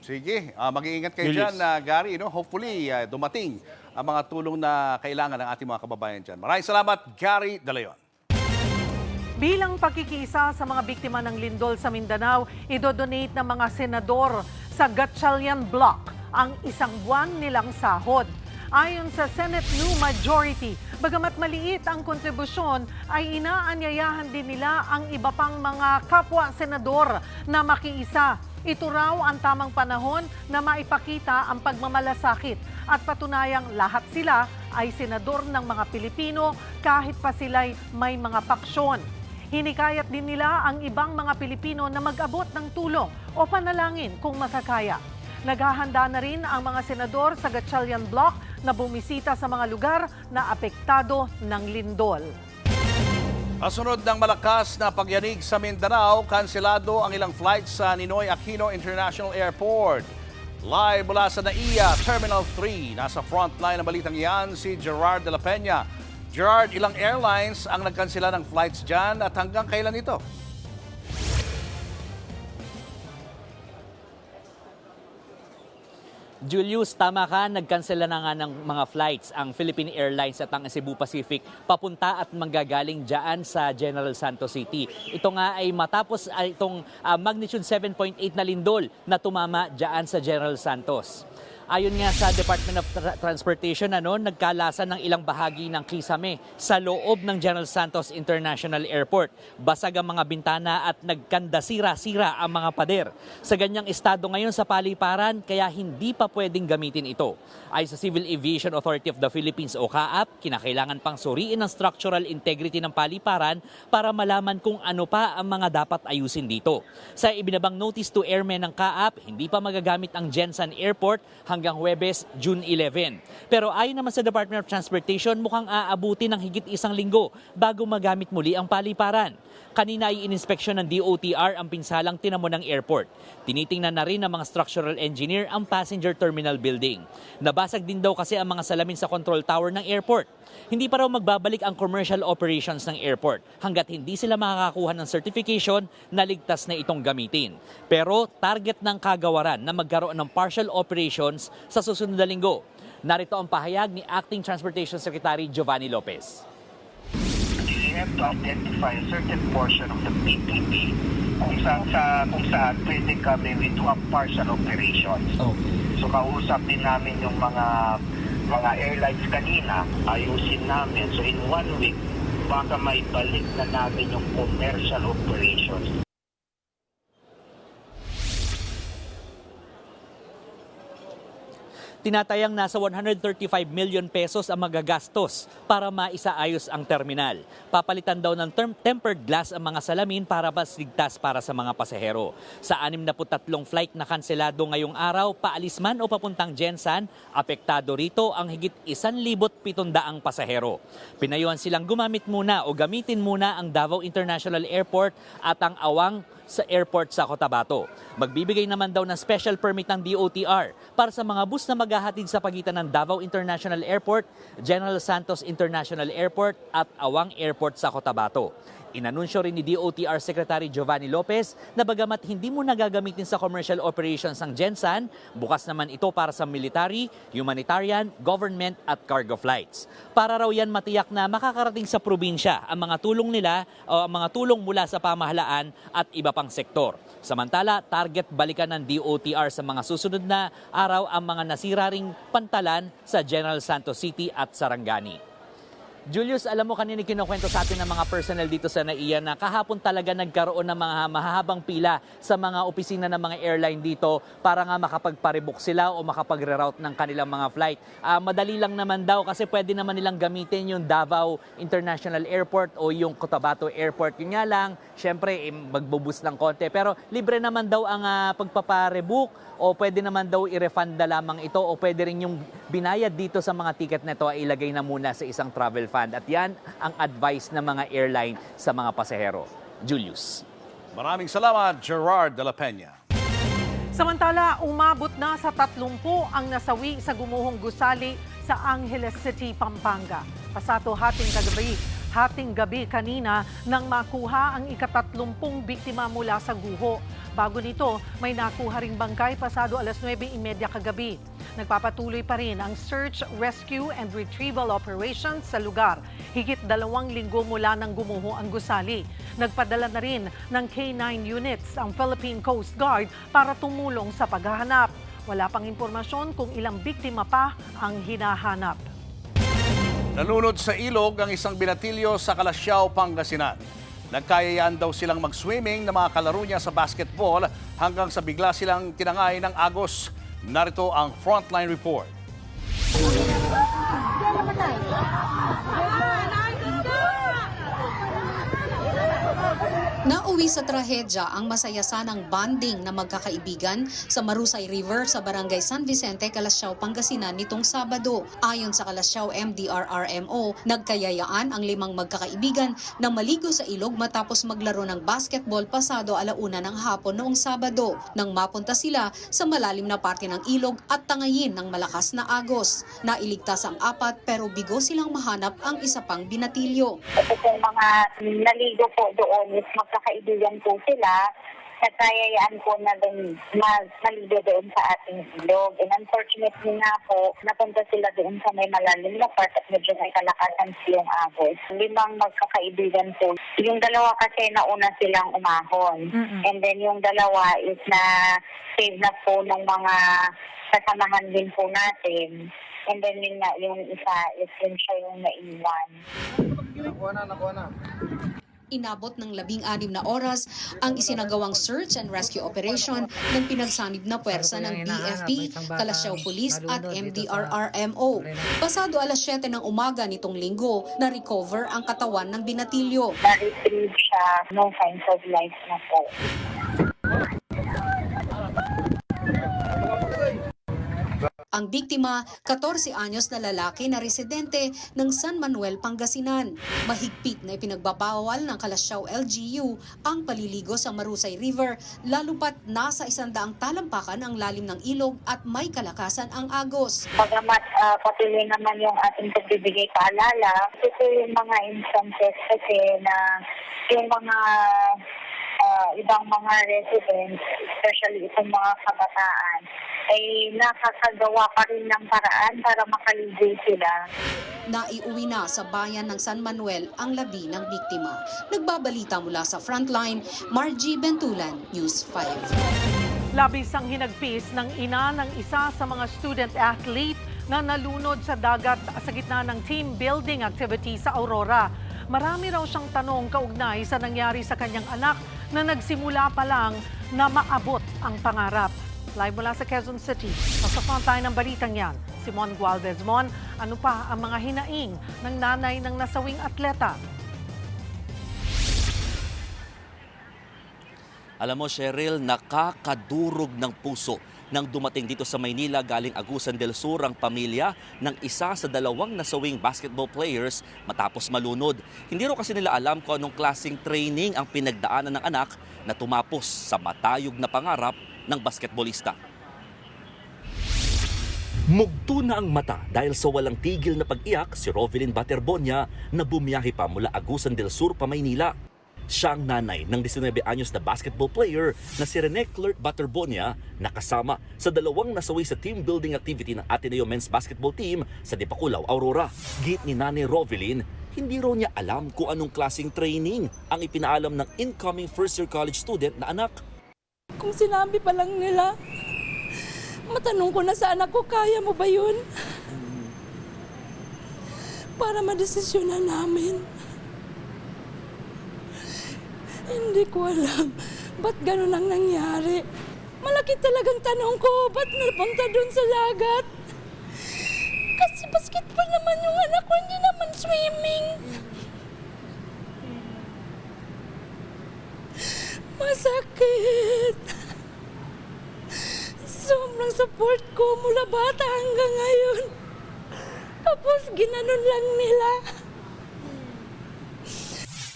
Sige, mag-iingat kayo dyan, Gary. Hopefully, dumating ang mga tulong na kailangan ng ating mga kababayan dyan. Maraming salamat, Gary De Leon. Bilang pakikiisa sa mga biktima ng lindol sa Mindanao, idodonate ng mga senador sa Gatchalian Block ang 1 buwan nilang sahod. Ayon sa Senate New Majority, bagamat maliit ang kontribusyon, ay inaanyayahan din nila ang iba pang mga kapwa-senador na makiisa. Ito raw ang tamang panahon na maipakita ang pagmamalasakit at patunayang lahat sila ay senador ng mga Pilipino kahit pa sila'y may mga paksyon. Hinikayat din nila ang ibang mga Pilipino na mag-abot ng tulong o panalangin kung makakaya. Naghahanda na rin ang mga senador sa Gatchalian Block na bumisita sa mga lugar na apektado ng lindol. Kasunod ng malakas na pagyanig sa Mindanao, kanselado ang ilang flights sa Ninoy Aquino International Airport. Live mula sa NAIA Terminal 3, nasa frontline ng balitang yan si Gerard de la Peña. Gerard, ilang airlines ang nagkansela ng flights dyan at hanggang kailan ito? Julius, tama ka, nagkansela na nga ng mga flights ang Philippine Airlines at ang Cebu Pacific papunta at manggagaling dyan sa General Santos City. Ito nga ay matapos itong magnitude 7.8 na lindol na tumama dyan sa General Santos. Ayon nga sa Department of Transportation, nagkalasan ng ilang bahagi ng kisame sa loob ng General Santos International Airport. Basag ang mga bintana at nagkandasira-sira ang mga pader. Sa ganyang estado ngayon sa paliparan, kaya hindi pa pwedeng gamitin ito. Ay sa Civil Aviation Authority of the Philippines o CAAP, kinakailangan pang suriin ang structural integrity ng paliparan para malaman kung ano pa ang mga dapat ayusin dito. Sa ibinabang notice to airmen ng CAAP, hindi pa magagamit ang Jensan Airport hanggang hanggang Huwebes, June 11. Pero ayon naman sa Department of Transportation, mukhang aabuti ng higit 1 linggo bago magamit muli ang paliparan. Kanina ay ininspeksyon ng DOTR ang pinsalang tinamo ng airport. Tinitingnan na rin ng mga structural engineer ang passenger terminal building. Nabasag din daw kasi ang mga salamin sa control tower ng airport. Hindi pa raw magbabalik ang commercial operations ng airport hanggat hindi sila makakakuha ng certification na ligtas na itong gamitin. Pero target ng kagawaran na magkaroon ng partial operations sa susunod na linggo. Narito ang pahayag ni Acting Transportation Secretary Giovanni Lopez. We have to identify a certain portion of the PPP kung saan pwede kami we do a partial operations. So kausap din namin yung mga airlines kanina, ayusin namin. So in 1 week, baka may balik na namin yung commercial operations. Tinatayang nasa 135 million pesos ang magagastos para maisaayos ang terminal. Papalitan daw ng tempered glass ang mga salamin para mas ligtas para sa mga pasahero. Sa 63 flight na kanselado ngayong araw, paalis man o papuntang Gensan, apektado rito ang higit 1,700 pasahero. Pinayuhan silang gumamit muna o gamitin muna ang Davao International Airport at ang Awang sa airport sa Cotabato. Magbibigay naman daw ng special permit ng DOTR para sa mga bus na maghahatid sa pagitan ng Davao International Airport, General Santos International Airport at Awang Airport sa Cotabato. Inanunsyo rin ni DOTR Secretary Giovanni Lopez na bagamat hindi mo nagagamitin sa commercial operations ang Gensan, bukas naman ito para sa military, humanitarian, government at cargo flights. Para raw yan matiyak na makakarating sa probinsya ang mga tulong nila o ang mga tulong mula sa pamahalaan at iba pang sektor. Samantala, target balikan ng DOTR sa mga susunod na araw ang mga nasira ring pantalan sa General Santos City at Sarangani. Julius, alam mo kanina kinukwento sa atin ng mga personnel dito sa NAIA na kahapon talaga nagkaroon ng mga mahahabang pila sa mga opisina ng mga airline dito para nga makapagparebook sila o makapagre-route ng kanilang mga flight. Madali lang naman daw kasi pwede naman nilang gamitin yung Davao International Airport o yung Cotabato Airport. Yun nga lang, syempre magbubus ng konti. Pero libre naman daw ang pagpaparebook o pwede naman daw i-refund na lamang ito o pwede rin yung binayad dito sa mga ticket na ito ay ilagay na muna sa isang travel fund. At yan ang advice ng mga airline sa mga pasahero. Julius. Maraming salamat, Gerard de la Peña. Samantala, umabot na sa 30 ang nasawi sa gumuhong gusali sa Angeles City, Pampanga. Pasado hating gabi kanina nang makuha ang ika-30 biktima mula sa guho. Bago nito, may nakuha ring bangkay pasado 9:30 kagabi. Nagpapatuloy pa rin ang search, rescue and retrieval operations sa lugar. Higit 2 linggo mula nang gumuho ang gusali. Nagpadala na rin ng K9 units ang Philippine Coast Guard para tumulong sa paghahanap. Wala pang impormasyon kung ilang biktima pa ang hinahanap. Nalunod sa ilog ang isang binatilyo sa Calasiao, Pangasinan. Nagkayayaan daw silang mag-swimming na mga kalaro niya sa basketball hanggang sa bigla silang tinangay ng agos. Narito ang Frontline Report. Nauwi sa trahedya ang masayasanang bonding na magkakaibigan sa Marusay River sa Barangay San Vicente, Calasiao, Pangasinan nitong Sabado. Ayon sa Calasiao MDRRMO, nagkayayaan ang 5 magkakaibigan na maligo sa ilog matapos maglaro ng basketball pasado 1:00 ng hapon noong Sabado nang mapunta sila sa malalim na parte ng ilog at tangayin ng malakas na agos. Nailigtas ang 4 pero bigo silang mahanap ang isa pang binatilyo. Ito pong mga naligo po doon is magkakaibigan po sila, nagkayayaan po na din maligo doon sa ating ilog. And unfortunately nga po, napunta sila doon sa may malalim na part at medyo may kalakasan silang agos. 5 magkakaibigan po. Yung 2 kasi nauna silang umahon. And then yung 2 is na save na po ng mga kasamahan din po natin. And then yung isa is yun siya yung naiwan. Nakuha na. Inabot ng 16 na oras ang isinagawang search and rescue operation ng pinagsanib na puwersa ng BFP, Calasiao Police at MDRRMO. Pasado 7:00 ng umaga nitong linggo, na-recover ang katawan ng binatilyo. Na-retrieve siya, no signs of life na po. Ang biktima, 14 anyos na lalaki na residente ng San Manuel, Pangasinan. Mahigpit na ipinagbabawal ng Kalasyaw LGU ang paliligo sa Marusay River, lalo pat nasa 100 talampakan ang lalim ng ilog at may kalakasan ang agos. Pagamat patuloy naman yung ating pagbibigay paalala, ito yung mga instances kasi na yung mga ibang mga residents, especially itong mga kabataan, ay nakakagawa pa rin ng paraan para makaligo sila. Naiuwi na sa bayan ng San Manuel ang labi ng biktima. Nagbabalita mula sa Frontline, Margie Bentulan, News 5. Labis ang hinagpis ng ina ng isa sa mga student athlete na nalunod sa dagat sa gitna ng team building activity sa Aurora. Marami raw siyang tanong kaugnay sa nangyari sa kanyang anak na nagsimula pa lang na maabot ang pangarap. Live mula sa Quezon City, sa frontline ng balitang yan, Simon Gualdez. Mon, ano pa ang mga hinaing ng nanay ng nasawing atleta? Alam mo, Cheryl, nakakadurog ng puso nang dumating dito sa Maynila galing Agusan del Sur ang pamilya ng isa sa 2 nasawing basketball players matapos malunod. Hindi raw kasi nila alam kung anong klaseng training ang pinagdaanan ng anak na tumapos sa matayog na pangarap ng basketballista. Mugto na ang mata dahil sa walang tigil na pag-iyak si Rovelyn Baterbonia na bumiyahe pa mula Agusan del Sur pa Maynila. Siya ang nanay ng 19 anyos na basketball player na si Rene Clert Baterbonia na kasama sa 2 nasawi sa team building activity ng Ateneo Men's Basketball Team sa Dipakulaw, Aurora. Git ni Nanay Rovelyn, hindi raw niya alam kung anong klaseng training ang ipinaalam ng incoming first-year college student na anak. Kung sinabi pa lang nila, matanong ko na sa anak ko, kaya mo ba yun? Para madesisyonan namin. Hindi ko alam ba't ganun ang nangyari. Malaki talagang tanong ko, ba't napunta dun sa dagat? Kasi basketball naman yung anak ko, hindi naman swimming. Masakit. Sobrang support ko mula bata hanggang ngayon. Tapos ginanon lang nila.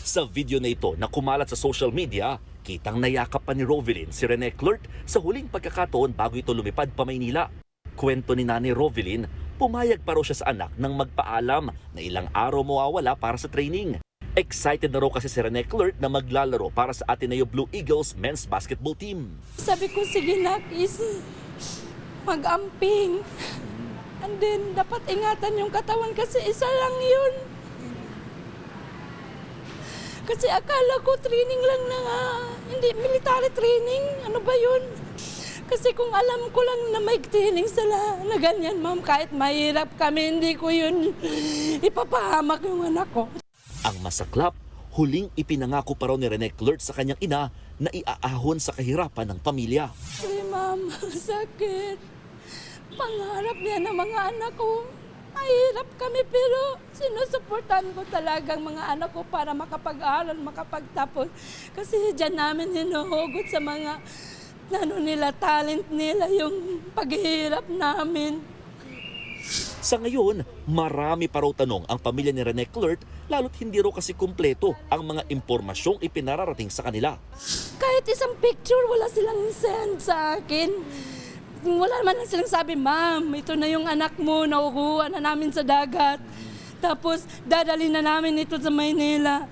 Sa video na ito na kumalat sa social media, kitang nayakap pa ni Rovelyn si Rene Clert sa huling pagkakataon bago ito lumipad pa Maynila. Kwento ni Nanay Rovelyn, pumayag pa raw siya sa anak nang magpaalam na ilang araw mawawala para sa training. Excited na raw kasi si Rene Clert na maglalaro para sa Ateneo Blue Eagles men's basketball team. Sabi ko, sige nak, mag-amping. And then, dapat ingatan yung katawan kasi isa lang yun. Kasi akala ko training lang na hindi military training. Ano ba yun? Kasi kung alam ko lang na may training sila na ganyan, ma'am, kahit mahirap kami, hindi ko yun ipapahamak yung anak ko. Ang masaklap, huling ipinangako pa raw ni Rene Clert sa kanyang ina na iaahon sa kahirapan ng pamilya. Hey, ma'am, sakit. Pangarap niya ng mga anak ko. Mahirap kami pero sinusuportan ko talagang mga anak ko para makapag-aral, makapagtapos. Kasi dyan namin hinuhugot sa mga talent nila yung paghihirap namin. Sa ngayon, marami pa raw tanong ang pamilya ni Rene Clert lalo't hindi raw kasi kumpleto ang mga impormasyong ipinararating sa kanila. Kahit isang picture wala silang send sa akin. Wala naman lang silang sabi, ma'am, ito na yung anak mo, nakukuha na namin sa dagat. Tapos dadalhin na namin ito sa Maynila.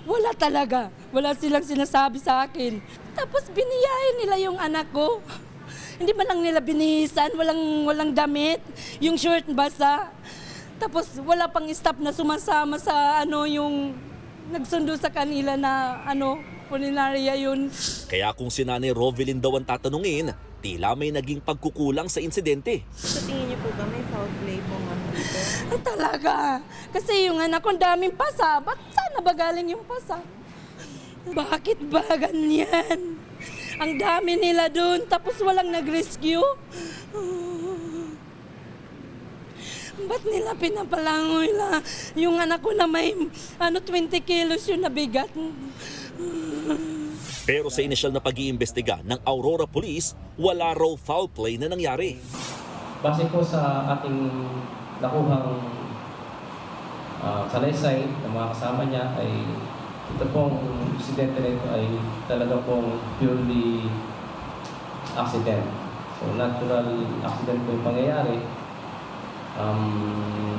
Wala talaga. Wala silang sinasabi sa akin. Tapos biniyahin nila yung anak ko. Hindi man lang nila binihisan, walang damit, yung shirt basa. Tapos wala pang staff na sumasama sa yung nagsundo sa kanila na pulinarya yun. Kaya kung si Nanay Rovelyn daw ang tatanungin, tila may naging pagkukulang sa insidente. Sa tingin niyo po ba may foul play po dito? Talaga. Kasi yung anak ko daming pasa. Ba't sana ba galing yung pasa? Bakit ba ganyan? Ang dami nila doon tapos walang nag-rescue. Ba't nila pinapalangoy la yung anak ko na may 20 kilos yung nabigat? Pero sa inisyal na pag-iimbestiga ng Aurora Police, wala raw foul play na nangyari. Base po sa ating nakuhang salaysay ng mga kasama niya ay ito pong insidente na ito ay talaga pong purely accident. So natural accident po yung pangyayari.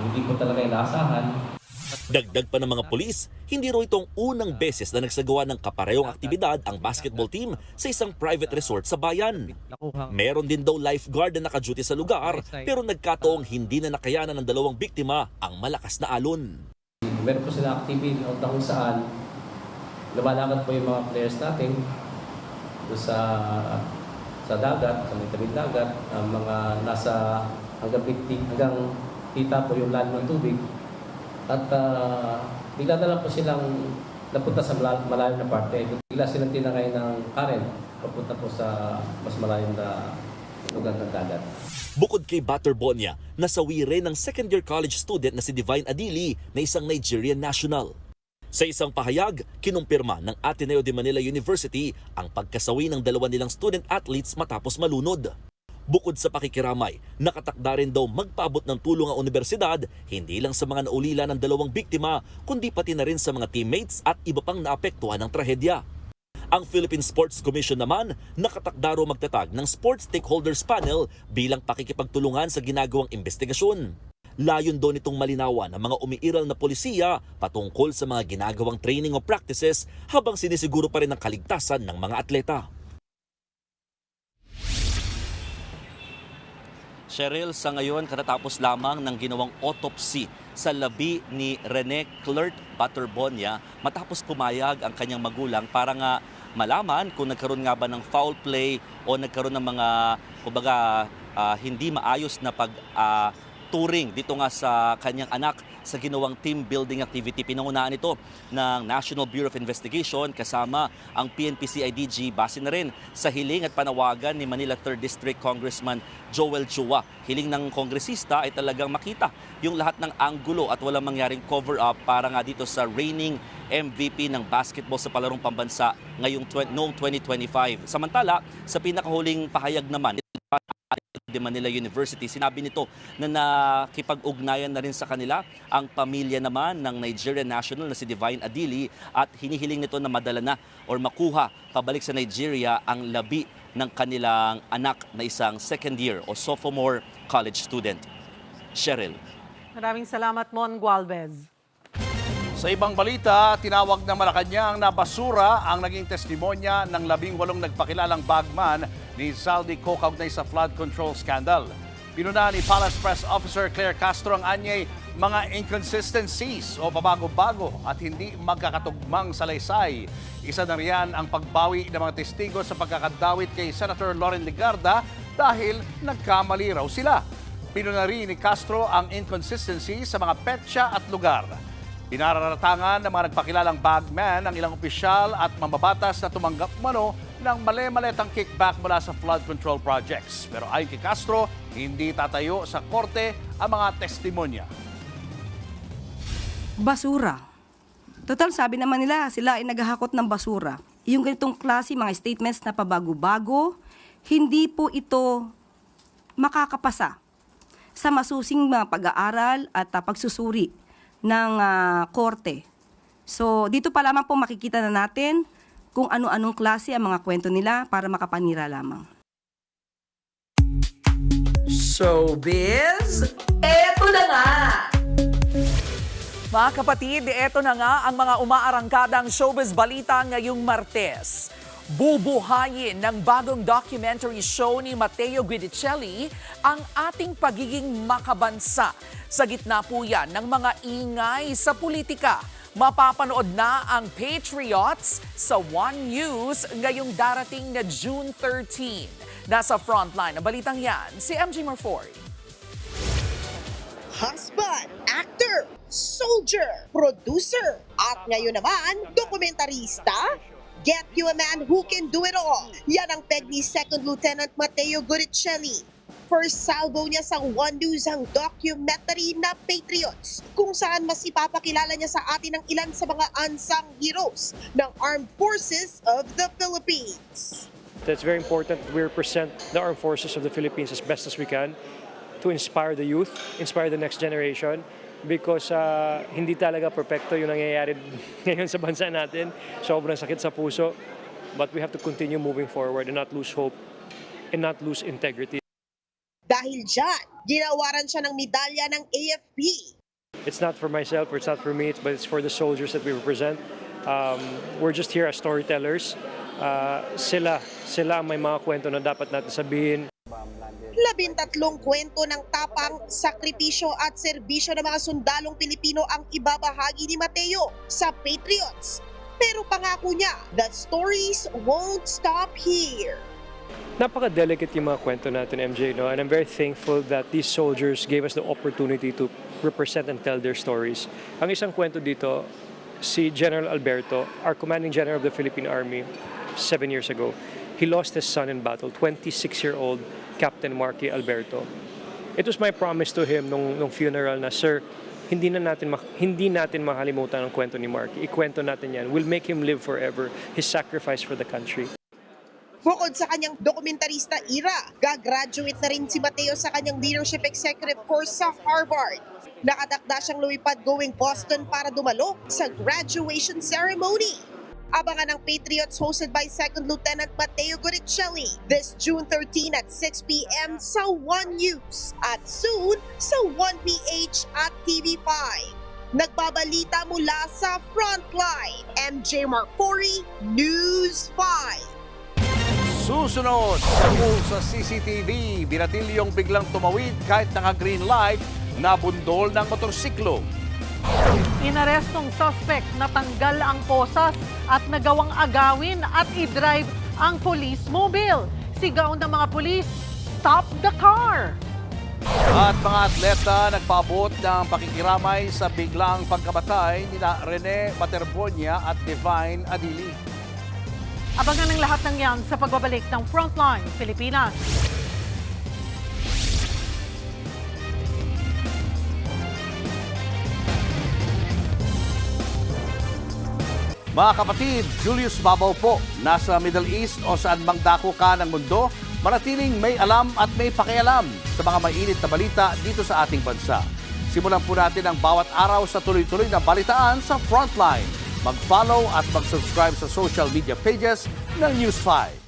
Hindi po talaga inaasahan. Dagdag pa ng mga pulis, hindi raw itong unang beses na nagsagawa ng kaparehong aktibidad ang basketball team sa isang private resort sa bayan. Meron din daw lifeguard na naka-duty sa lugar pero nagkataong hindi na nakayanan ng dalawang biktima ang malakas na alon. Meron po sila activity na kung saan lumalakad po yung mga players natin doon sa dagat, sa may tabing dagat, ang mga nasa hanggang kita po yung lalim ng tubig. At bigla na lang po silang napunta sa malalim na parte. Bigla silang tinangay ng current papunta po sa mas malalim na lugar ng dagat. Bukod kay Butterbonia, nasawi rin ng second-year college student na si Divine Adili na isang Nigerian national. Sa isang pahayag, kinumpirma ng Ateneo de Manila University ang pagkasawi ng dalawa nilang student athletes matapos malunod. Bukod sa pakikiramay, nakatakda rin daw magpaabot ng tulong ang universidad hindi lang sa mga naulila ng dalawang biktima kundi pati na rin sa mga teammates at iba pang naapektuhan ng trahedya. Ang Philippine Sports Commission naman nakatakda raw magtatag ng Sports Stakeholders Panel bilang pakikipagtulungan sa ginagawang investigasyon. Layon doon itong malinawan ang mga umiiral na polisiya patungkol sa mga ginagawang training o practices habang sinisiguro pa rin ang kaligtasan ng mga atleta. Cheryl, sa ngayon katatapos lamang ng ginawang autopsy sa labi ni Rene Clert Butterbonia matapos pumayag ang kanyang magulang para nga malaman kung nagkaroon nga ba ng foul play o nagkaroon ng mga hindi maayos na turing dito nga sa kanyang anak sa ginawang team building activity. Pinangunahan ito ng National Bureau of Investigation kasama ang PNP-CIDG base na rin sa hiling at panawagan ni Manila 3rd District Congressman Joel Chua. Hiling ng kongresista ay talagang makita yung lahat ng anggulo at walang mangyaring cover-up para nga dito sa reigning MVP ng basketball sa palarong pambansa noong 2025. Samantala, sa pinakahuling pahayag naman, de Manila University, sinabi nito na nakipag-ugnayan na rin sa kanila ang pamilya naman ng Nigerian national na si Divine Adili at hinihiling nito na madala na or makuha pabalik sa Nigeria ang labi ng kanilang anak na isang second year o sophomore college student. Cheryl. Maraming salamat, Mon Gualvez. Sa ibang balita, tinawag ng Malacanang na basura ang naging testimonya ng 18 nagpakilalang bagman ni Zaldi Co kaugnay sa flood control scandal. Pinunahan ni Palace Press Officer Claire Castro ang anyay mga inconsistencies o pabago-bago at hindi magkakatugmang salaysay. Isa na riyan ang pagbawi ng mga testigo sa pagkakadawit kay Senator Loren Legarda dahil nagkamali raw sila. Pinuna rin ni Castro ang inconsistency sa mga petsa at lugar. Pinararatangan ng mga nagpakilalang bagman ang ilang opisyal at mambabatas na tumanggap umano ng mali-maletang kickback mula sa flood control projects. Pero ayon kay Castro, hindi tatayo sa korte ang mga testimonya. Basura. Total, sabi naman nila, sila ay naghahakot ng basura. Yung ganitong klase, mga statements na pabago-bago, hindi po ito makakapasa sa masusing mga pag-aaral at pagsusuri ng korte. So, dito pa lamang po makikita na natin kung ano-anong klase ang mga kwento nila para makapanira lamang. Showbiz, eto na nga! Mga kapatid, eto na nga ang mga umaarangkadang showbiz balita ngayong Martes. Bubuhayin ng bagong documentary show ni Matteo Guidicelli ang ating pagiging makabansa. Sa gitna po yan ng mga ingay sa politika. Mapapanood na ang Patriots sa One News ngayong darating na June 13. Nasa frontline ng balitang yan, si MJ Marfori. Husband, actor, soldier, producer, at ngayon naman, dokumentarista? Get you a man who can do it all. Yan ang peg ni Second Lieutenant Matteo Guidicelli. First salvo niya sa One News ang documentary na Patriots, kung saan mas ipapakilala niya sa atin ang ilan sa mga unsung heroes ng Armed Forces of the Philippines. It's very important we represent the Armed Forces of the Philippines as best as we can to inspire the youth, inspire the next generation. Because hindi talaga perfecto yung nangyayari ngayon sa bansa natin. Sobrang sakit sa puso. But we have to continue moving forward and not lose hope and not lose integrity. Dahil dyan, ginawaran siya ng medalya ng AFP. It's not for myself or it's not for me, but it's for the soldiers that we represent. We're just here as storytellers. Sila ang may mga kwento na dapat natin sabihin. 13 kwento ng tapang, sakripisyo at serbisyo ng mga sundalong Pilipino ang ibabahagi ni Mateo sa Patriots. Pero pangako niya, the stories won't stop here. Napaka-delicate yung mga kwento natin, MJ, no? And I'm very thankful that these soldiers gave us the opportunity to represent and tell their stories. Ang isang kwento dito, si General Alberto, our commanding general of the Philippine Army 7 years ago. He lost his son in battle, 26-year-old Captain Marky Alberto. It was my promise to him nung funeral na, Sir, hindi natin makalimutan ang kwento ni Marky. Ikwento natin yan. We'll make him live forever. His sacrifice for the country. Bukod sa kanyang dokumentarista era, gagraduate na rin si Mateo sa kanyang leadership executive course sa Harvard. Nakatakda siyang lumipad going Boston para dumalo sa graduation ceremony. Abangan ng Patriots hosted by 2nd Lieutenant Mateo Guidicelli this June 13 at 6 p.m. sa One News at soon sa 1PH at TV5. Nagbabalita mula sa Frontline, MJ Marfori, News 5. Susunod sa sa CCTV, binatilyong biglang tumawid kahit naka-green light, nabundol ng motorsiklo. Inarestong suspect na tanggal ang posas at nagawang agawin at i-drive ang police mobile. Sigaw ng mga police, stop the car! At mga atleta nagpaabot ng pakikiramay sa biglang pagkamatay ni Rene Baterbonia at Divine Adili. Abangan ang lahat ng yan sa pagbabalik ng Frontline Pilipinas. Mga kapatid, Julius Babaw po, nasa Middle East o saan mang dako ka ng mundo, manatiling may alam at may pakialam sa mga mainit na balita dito sa ating bansa. Simulan po natin ang bawat araw sa tuloy-tuloy na balitaan sa Frontline. Mag-follow at mag-subscribe sa social media pages ng News 5.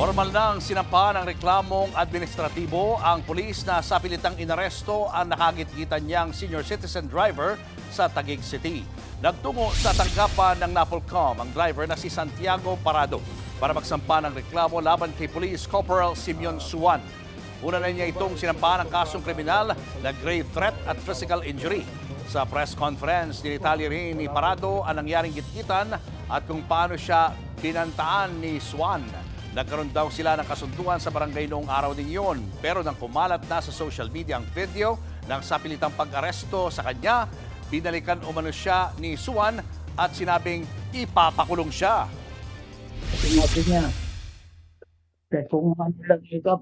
Formal nang sinampahan ng reklamong administratibo ang pulis na sa pilitang inaresto ang nakagit-gitan niyang senior citizen driver sa Taguig City. Nagtungo sa tanggapan ng NAPOLCOM ang driver na si Santiago Parado para magsampa ng reklamo laban kay Police Corporal Simeon Suwan. Una na niya itong sinampahan ng kasong kriminal na grave threat at physical injury. Sa press conference, dinitali rin ni Parado ang nangyaring gitgitan at kung paano siya binantaan ni Suwan. Nagkaroon daw sila ng kasunduan sa barangay noong araw din yun. Pero nang kumalat na sa social media ang video ng sapilitang pag-aresto sa kanya, binalikan umano siya ni Suwan at sinabing ipapakulong siya. Sinabi niya, kung ano lang ito,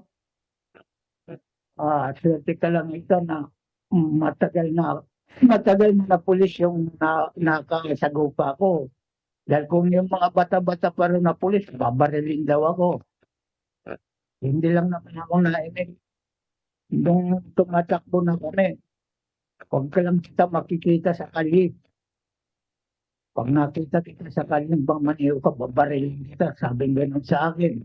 swerte ka lang ito na matagal na pulis yung nakasagupa ko. Dahil kung yung mga bata-bata pa rin na pulis, babarilin daw ako. Hindi lang naman ako nainig. Nung tumatakbo na kami, huwag ka lang kita makikita sa kali. Pag nakita kita sa kali, bang maniyo ka, babarilin kita. Sabing ganun sa akin.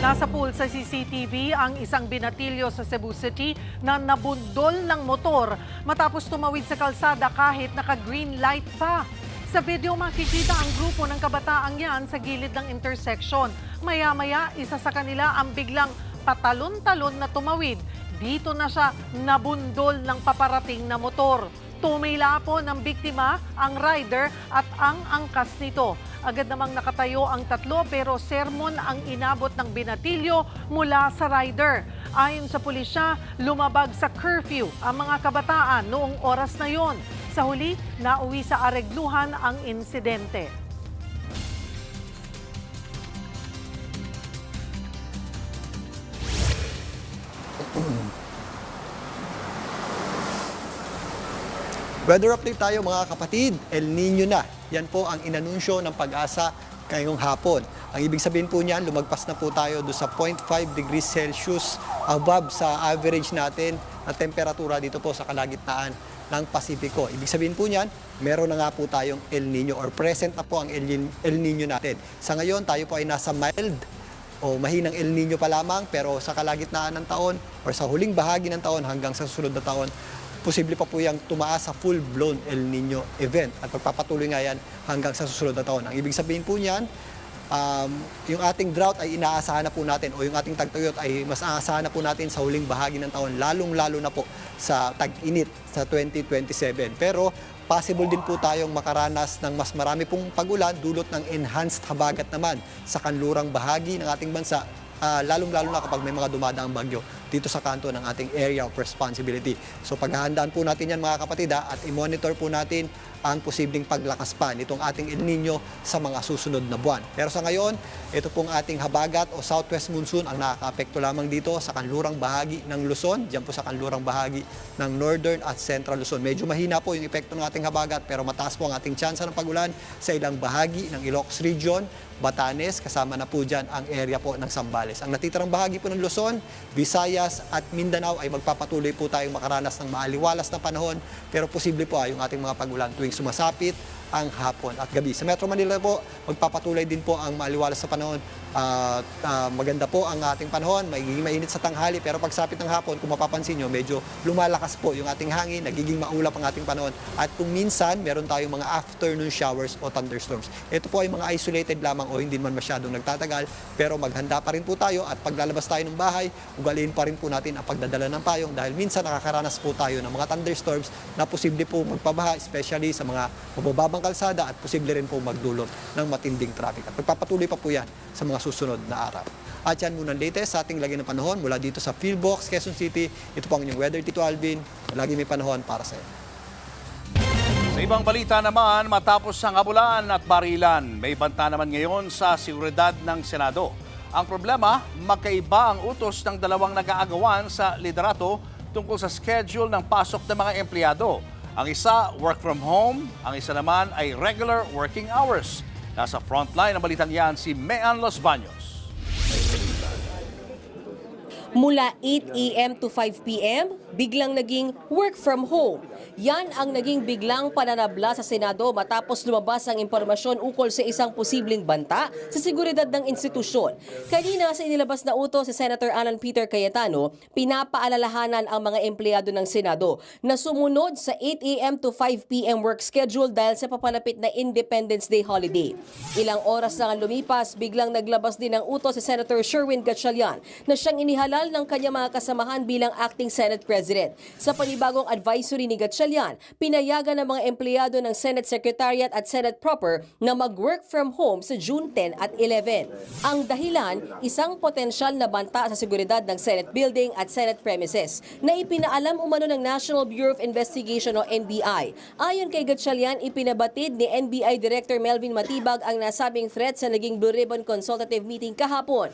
Nasa pool sa CCTV ang isang binatilyo sa Cebu City na nabundol ng motor matapos tumawid sa kalsada kahit naka-green light pa. Sa video makikita ang grupo ng kabataang yan sa gilid ng intersection. Maya-maya, isa sa kanila ang biglang patalon-talon na tumawid. Dito na siya nabundol ng paparating na motor. Tumila po ng biktima ang rider at ang angkas nito. Agad namang nakatayo ang tatlo pero sermon ang inabot ng binatilyo mula sa rider. Ayon sa pulisya, lumabag sa curfew ang mga kabataan noong oras na yon. Sa huli, nauwi sa aregluhan ang insidente. Weather update tayo mga kapatid, El Nino na. Yan po ang inanunsyo ng Pag-asa ngayong hapon. Ang ibig sabihin po niyan, lumagpas na po tayo do sa 0.5 degrees Celsius above sa average natin na temperatura dito po sa kalagitnaan ng Pasipiko. Ibig sabihin po niyan, meron na nga po tayong El Nino or present na po ang El Nino natin. Sa ngayon, tayo po ay nasa mild o mahinang El Nino pa lamang, pero sa kalagitnaan ng taon or sa huling bahagi ng taon hanggang sa susunod na taon, posible pa po yung tumaas sa full-blown El Nino event at magpapatuloy nga yan hanggang sa susunod na taon. Ang ibig sabihin po niyan, yung ating drought ay inaasahan na po natin o yung ating tagtuyot ay mas aasahan na po natin sa huling bahagi ng taon, lalong-lalo na po sa tag-init sa 2027. Pero possible din po tayong makaranas ng mas marami pong pag-ulan dulot ng enhanced habagat naman sa kanlurang bahagi ng ating bansa, lalong-lalo na kapag may mga dumadaang bagyo dito sa kanto ng ating area of responsibility. So paghahandaan po natin yan mga kapatid at i-monitor po natin ang posibleng paglakas pa nitong ating El Nino sa mga susunod na buwan. Pero sa ngayon, ito pong ating habagat o southwest monsoon ang nakaka-apekto lamang dito sa kanlurang bahagi ng Luzon, diyan po sa kanlurang bahagi ng northern at central Luzon. Medyo mahina po yung epekto ng ating habagat pero mataas po ang ating tsansa ng pagulan sa ilang bahagi ng Ilocos Region, Batanes, kasama na po dyan ang area po ng Zambales. Ang natitirang bahagi po ng Luzon, Visayas at Mindanao ay magpapatuloy po tayong makaranas ng maaliwalas na panahon pero posible po yung ating mga pagulan tuwing sumasapit ang hapon at gabi. Sa Metro Manila po, magpapatuloy din po ang maaliwalas sa panahon. Maganda po ang ating panahon, magiging mainit sa tanghali pero pagsapit ng hapon, kung mapapansin nyo, medyo lumalakas po yung ating hangin, nagiging maulap ang ating panahon at kung minsan, meron tayong mga afternoon showers o thunderstorms. Ito po ay mga isolated lamang o hindi man masyadong nagtatagal pero maghanda pa rin po tayo at paglalabas tayo ng bahay, ugaliin pa rin po natin ang pagdadala ng payong dahil minsan nakakaranas po tayo ng mga thunderstorms na posible po magpabaha, especially sa mga mabababang kalsada at posible rin po magdulot ng matinding traffic. At magpapatuloy pa po yan sa mga susunod na araw. At yan muna ang latest sa ating lagi ng panahon mula dito sa Philbox, Quezon City. Ito po ang inyong weather, Tito Alvin. Lagi may panahon para sa iyo. Sa ibang balita naman, matapos ang abulan at barilan, may banta naman ngayon sa seguridad ng Senado. Ang problema, magkaiba ang utos ng dalawang nag-aagawan sa liderato tungkol sa schedule ng pasok ng mga empleyado. Ang isa, work from home. Ang isa naman ay regular working hours. Nasa frontline ng balitang yan si Mean Los Baños. Mula 8 a.m. to 5 p.m., biglang naging work from home. Yan ang naging biglang pananabla sa Senado matapos lumabas ang impormasyon ukol sa isang posibleng banta sa seguridad ng institusyon. Kanina sa inilabas na utos si Senator Alan Peter Cayetano, pinapaalalahanan ang mga empleyado ng Senado na sumunod sa 8 a.m. to 5 p.m. work schedule dahil sa papalapit na Independence Day holiday. Ilang oras na lumipas, biglang naglabas din ng utos si Senator Sherwin Gatchalian na siyang inihalal ng kanyang mga kasamahan bilang acting Senate President. Sa panibagong advisory ni Gatchalian, pinayagan ng mga empleyado ng Senate Secretariat at Senate Proper na mag-work from home sa June 10 at 11. Ang dahilan, isang potensyal na banta sa seguridad ng Senate building at Senate premises na ipinaalam umano ng National Bureau of Investigation o NBI. Ayon kay Gatchalian, ipinabatid ni NBI Director Melvin Matibag ang nasabing threat sa naging Blue Ribbon Consultative Meeting kahapon.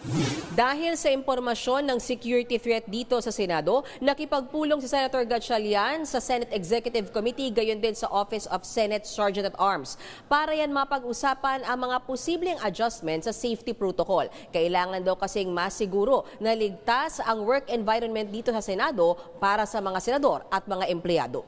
Dahil sa impormasyon ng security threat dito sa Senado, nakipagpulong si Senator Gatchalian sa Senate Executive Committee, gayon din sa Office of Senate Sergeant at Arms. Para yan mapag-usapan ang mga posibleng adjustment sa safety protocol. Kailangan daw kasing masiguro na ligtas ang work environment dito sa Senado para sa mga senador at mga empleyado.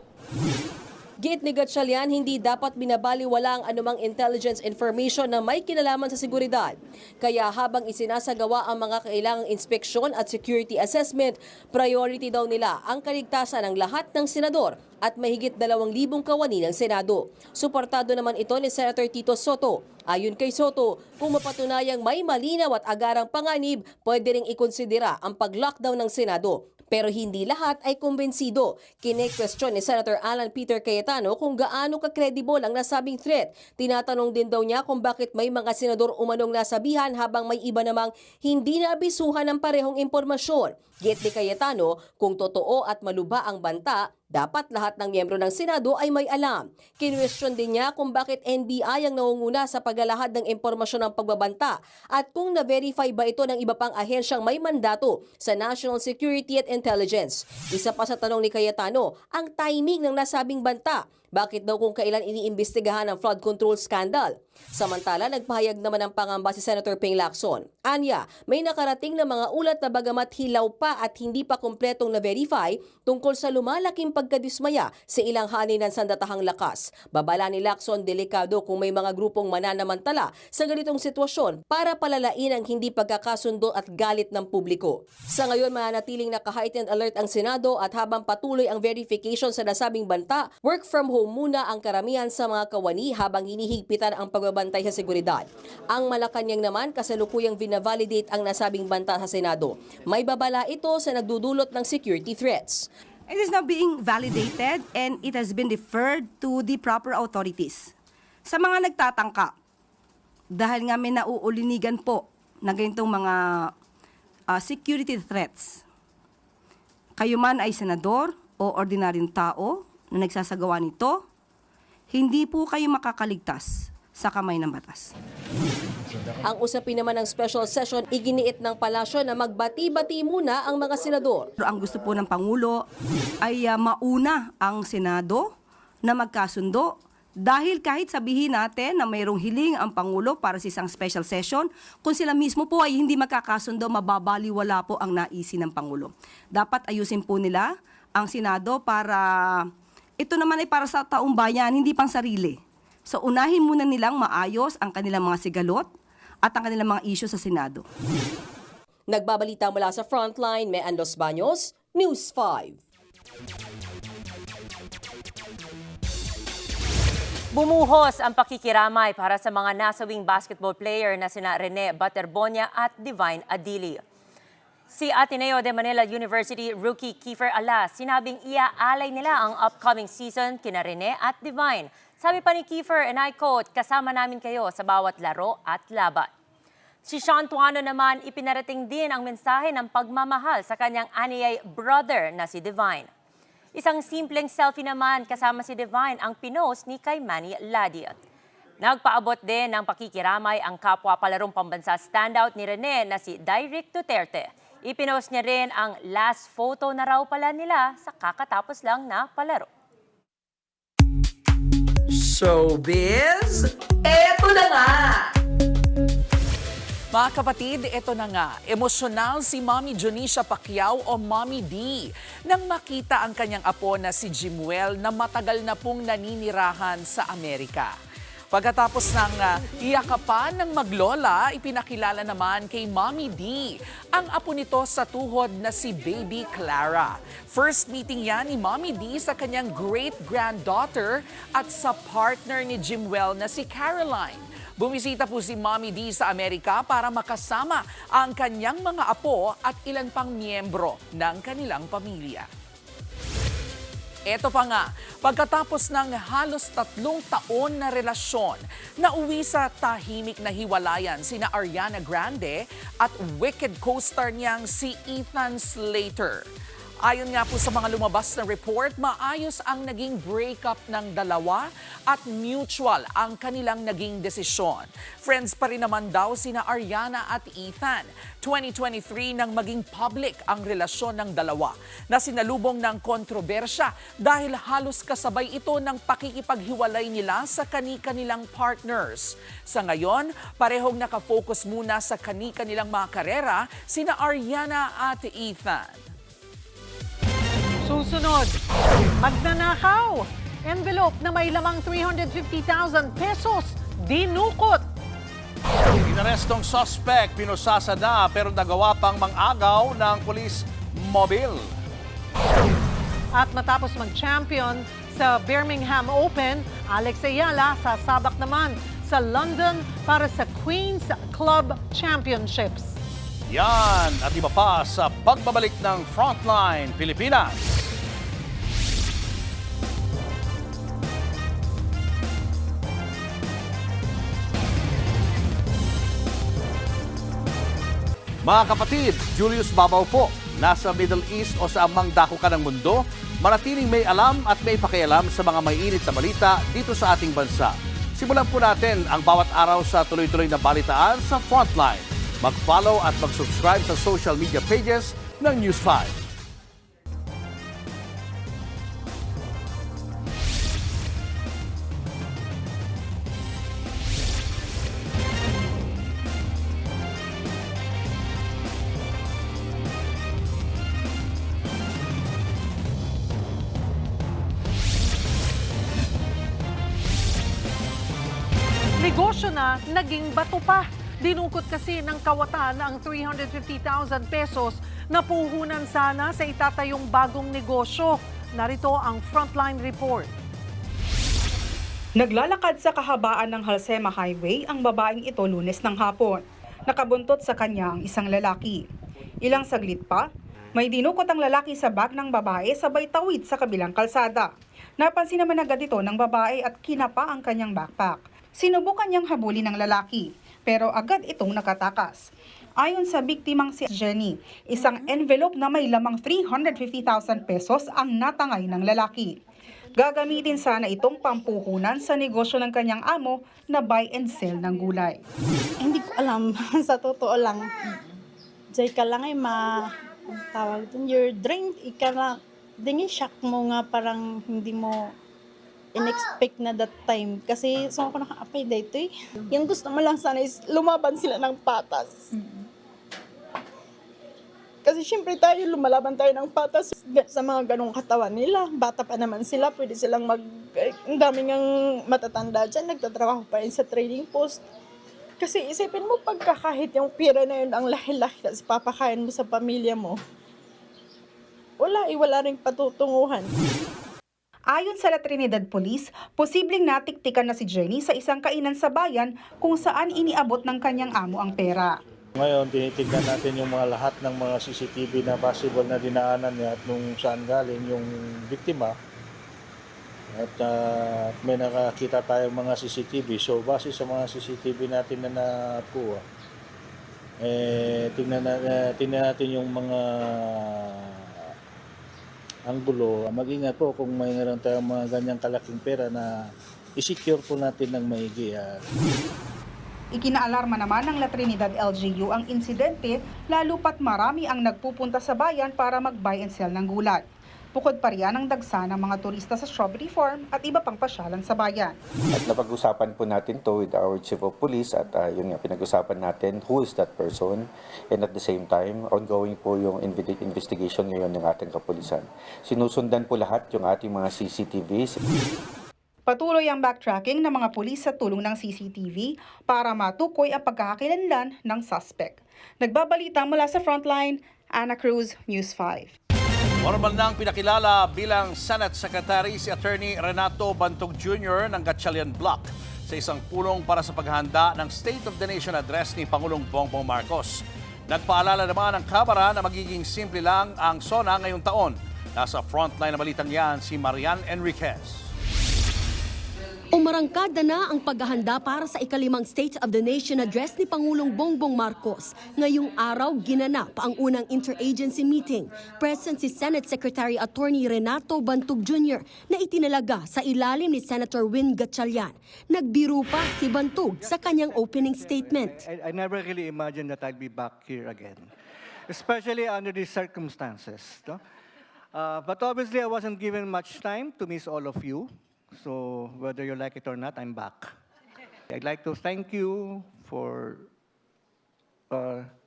Giit ni Gatchalian, hindi dapat binabaliwala ang anumang intelligence information na may kinalaman sa seguridad. Kaya habang isinasagawa ang mga kailangang inspeksyon at security assessment, priority daw nila ang kaligtasan ng lahat ng senador at mahigit 2,000 kawani ng Senado. Suportado naman ito ni Senator Tito Soto. Ayon kay Soto, kung mapatunayang may malinaw at agarang panganib, pwede ring ikonsidera ang pag-lockdown ng Senado. Pero hindi lahat ay kumbensido. Kine-question ni Senator Alan Peter Cayetano kung gaano ka-credible ang nasabing threat. Tinatanong din daw niya kung bakit may mga senador umanong nasabihan habang may iba namang hindi naabisuhan ng parehong impormasyon. Giit ni Cayetano, kung totoo at maluba ang banta, dapat lahat ng miyembro ng Senado ay may alam. Kinwestiyon din niya kung bakit NBI ang nangunguna sa paglalahad ng impormasyon ng pagbabanta at kung na-verify ba ito ng iba pang ahensyang may mandato sa National Security at Intelligence. Isa pa sa tanong ni Cayetano, ang timing ng nasabing banta. Bakit daw kung kailan iniimbestigahan ang flood control scandal? Samantala, nagpahayag naman ng pangamba si Senator Ping Lacson. Anya, may nakarating na mga ulat na bagamat hilaw pa at hindi pa kumpletong na-verify tungkol sa lumalaking pagkadismaya sa ilang hanin ng sandatahang lakas. Babala ni Lacson, delikado kung may mga grupong mananamantala sa ganitong sitwasyon para palalain ang hindi pagkakasundo at galit ng publiko. Sa ngayon, mananatiling naka-heightened alert ang Senado at habang patuloy ang verification sa nasabing banta, work from home muna ang karamihan sa mga kawani habang hinihigpitan ang pagbabantay sa seguridad. Ang Malacanang naman kasalukuyang vina-validate ang nasabing banta sa Senado. May babala ito sa nagdudulot ng security threats. It is now being validated and it has been deferred to the proper authorities. Sa mga nagtatangka, dahil nga may nauulinigan po na ganitong mga security threats, kayo man ay senador o ordinaryong tao na nagsasagawa nito, hindi po kayo makakaligtas sa kamay ng batas. Ang usapin naman ng special session, iginiit ng palasyo na magbati-bati muna ang mga senador. Ang gusto po ng Pangulo ay mauna ang Senado na magkasundo dahil kahit sabihin natin na mayroong hiling ang Pangulo para sa isang special session, kung sila mismo po ay hindi magkakasundo, mababaliwala po ang naisin ng Pangulo. Dapat ayusin po nila ang Senado para ito naman ay para sa taong bayan, hindi pang sarili. So unahin muna nilang maayos ang kanilang mga sigalot at ang kanilang mga isyu sa Senado. Nagbabalita mula sa Frontline, Mean Los Baños, News 5. Bumuhos ang pakikiramay para sa mga nasawing basketball player na sina Rene Baterbonia at Divine Adili. Si Ateneo de Manila University rookie Kiefer Alas sinabing iaalay nila ang upcoming season kina Rene at Divine. Sabi pa ni Kiefer, and I quote, kasama namin kayo sa bawat laro at laban. Si Sean Tuano naman ipinarating din ang mensahe ng pagmamahal sa kanyang aniyay brother na si Divine. Isang simpleng selfie naman kasama si Divine ang pinost ni kay Manny Ladiat. Nagpaabot din ng pakikiramay ang kapwa palarong pambansa standout ni Rene na si Dyrek Duterte. Ipinost niya rin ang last photo na raw pala nila sa kakatapos lang na palaro. Showbiz, eto na nga! Mga kapatid, ito na nga, emosyonal si Mommy Jonicia Pacquiao o Mommy D nang makita ang kanyang apo na si Jimuel na matagal na pong naninirahan sa Amerika. Pagkatapos ng iyakapan ng maglola, ipinakilala naman kay Mommy D ang apo nito sa tuhod na si Baby Clara. First meeting yan ni Mommy D sa kanyang great-granddaughter at sa partner ni Jimuel na si Caroline. Bumisita po si Mommy D sa Amerika para makasama ang kanyang mga apo at ilan pang miyembro ng kanilang pamilya. Ito pa nga, pagkatapos ng halos 3 taon na relasyon, nauwi sa tahimik na hiwalayan sina Ariana Grande at Wicked co-star niyang si Ethan Slater. Ayon nga po sa mga lumabas na report, maayos ang naging breakup ng dalawa at mutual ang kanilang naging desisyon. Friends pa rin naman daw sina Ariana at Ethan. 2023 nang maging public ang relasyon ng dalawa na sinalubong ng kontrobersya dahil halos kasabay ito ng pakikipaghiwalay nila sa kani-kanilang partners. Sa ngayon, parehong nakafocus muna sa kani-kanilang mga karera sina Ariana at Ethan. Susunod, magnanakaw. Envelope na may lamang 350,000 pesos, dinukot. Inarestong suspect, pinusasa na pero nagawa pang mang-agaw ng pulis mobil. At matapos mag-champion sa Birmingham Open, Alex Ayala sasabak naman sa London para sa Queen's Club Championships. Yan at iba pa sa pagbabalik ng Frontline Pilipinas. Mga kapatid, Julius Babaw po. Nasa Middle East o sa amang dako ka ng mundo, manatiling may alam at may pakialam sa mga mainit na balita dito sa ating bansa. Simulan po natin ang bawat araw sa tuloy-tuloy na balitaan sa Frontline. Mag-follow at mag-subscribe sa social media pages ng News 5. negosyo na naging bato pa. Dinukot kasi ng kawatan ang 350,000 pesos na puhunan sana sa itatayong bagong negosyo. Narito ang Frontline Report. Naglalakad sa kahabaan ng Halsema Highway ang babaeng ito Lunes ng hapon. Nakabuntot sa kanya ang isang lalaki. Ilang saglit pa, may dinukot ang lalaki sa bag ng babae sabay tawid sa kabilang kalsada. Napansin naman agad ito ng babae at kinapa ang kanyang backpack. Sinubukan niyang habulin ng lalaki, pero agad itong nakatakas. Ayon sa biktimang si Jenny, isang envelope na may lamang 350,000 pesos ang natangay ng lalaki. Gagamitin sana itong pampuhunan sa negosyo ng kanyang amo na buy and sell ng gulay. Hindi ko alam, sa totoo lang. Diyan ka lang ay tawag dun, your drink, ika lang, dingi shock mo nga parang hindi mo in-expect na that time. Kasi so ako naka-apply dito eh. Yung gusto mo lang sana is lumaban sila ng patas. Kasi syempre tayo, lumalaban tayo ng patas sa mga ganong katawan nila. Bata pa naman sila, pwede silang ang daming ang matatanda dyan, nagtatrabaho pa rin sa trading post. Kasi isipin mo, pagka kahit yung pira na yun, ang laki-laki, tapos papakain mo sa pamilya mo, wala rin patutunguhan. Ayon sa La Trinidad Police, posibleng natiktikan na si Jenny sa isang kainan sa bayan kung saan iniabot ng kanyang amo ang pera. Ngayon, tinitignan natin yung mga lahat ng mga CCTV na possible na dinaanan niya at nung saan galing yung biktima. At may nakakita tayong mga CCTV. So, base sa mga CCTV natin na nakuha, tingnan natin yung mga anggulo. Mag-ingat po kung mayroon tayong mga ganyang kalaking pera na i-secure po natin ng maigi. Ikinaalarma naman ng La Trinidad LGU ang insidente lalo pat marami ang nagpupunta sa bayan para mag-buy and sell ng gulay. Bukod pa riyan ang dagsa ng mga turista sa strawberry farm at iba pang pasyalan sa bayan. At napag-usapan po natin to with our chief of police at yun nga, pinag-usapan natin who is that person, and at the same time, ongoing po yung investigation ngayon ng ating kapulisan. Sinusundan po lahat yung ating mga CCTVs. Patuloy ang backtracking ng mga pulis sa tulong ng CCTV para matukoy ang pagkakakilanlan ng suspect. Nagbabalita mula sa Frontline, Ana Cruz, News 5. Formal nang pinakilala bilang Senate Secretary si Attorney Renato Bantog Jr. ng Gatchalian Block sa isang pulong para sa paghahanda ng State of the Nation Address ni Pangulong Bongbong Marcos. Nagpaalala naman ng Kamara na magiging simple lang ang SONA ngayong taon. Nasa frontline na balitang yan si Marian Enriquez. Umarangkada na ang paghahanda para sa ikalimang State of the Nation Address ni Pangulong Bongbong Marcos. Ngayong araw, ginanap ang unang interagency meeting. Present si Senate Secretary Attorney Renato Bantog Jr. na itinalaga sa ilalim ni Senator Win Gatchalian. Nagbiro pa si Bantog sa kanyang opening statement. I never really imagined that I'd be back here again, especially under these circumstances. No? But obviously, I wasn't given much time to miss all of you. So whether you like it or not, I'm back. I'd like to thank you for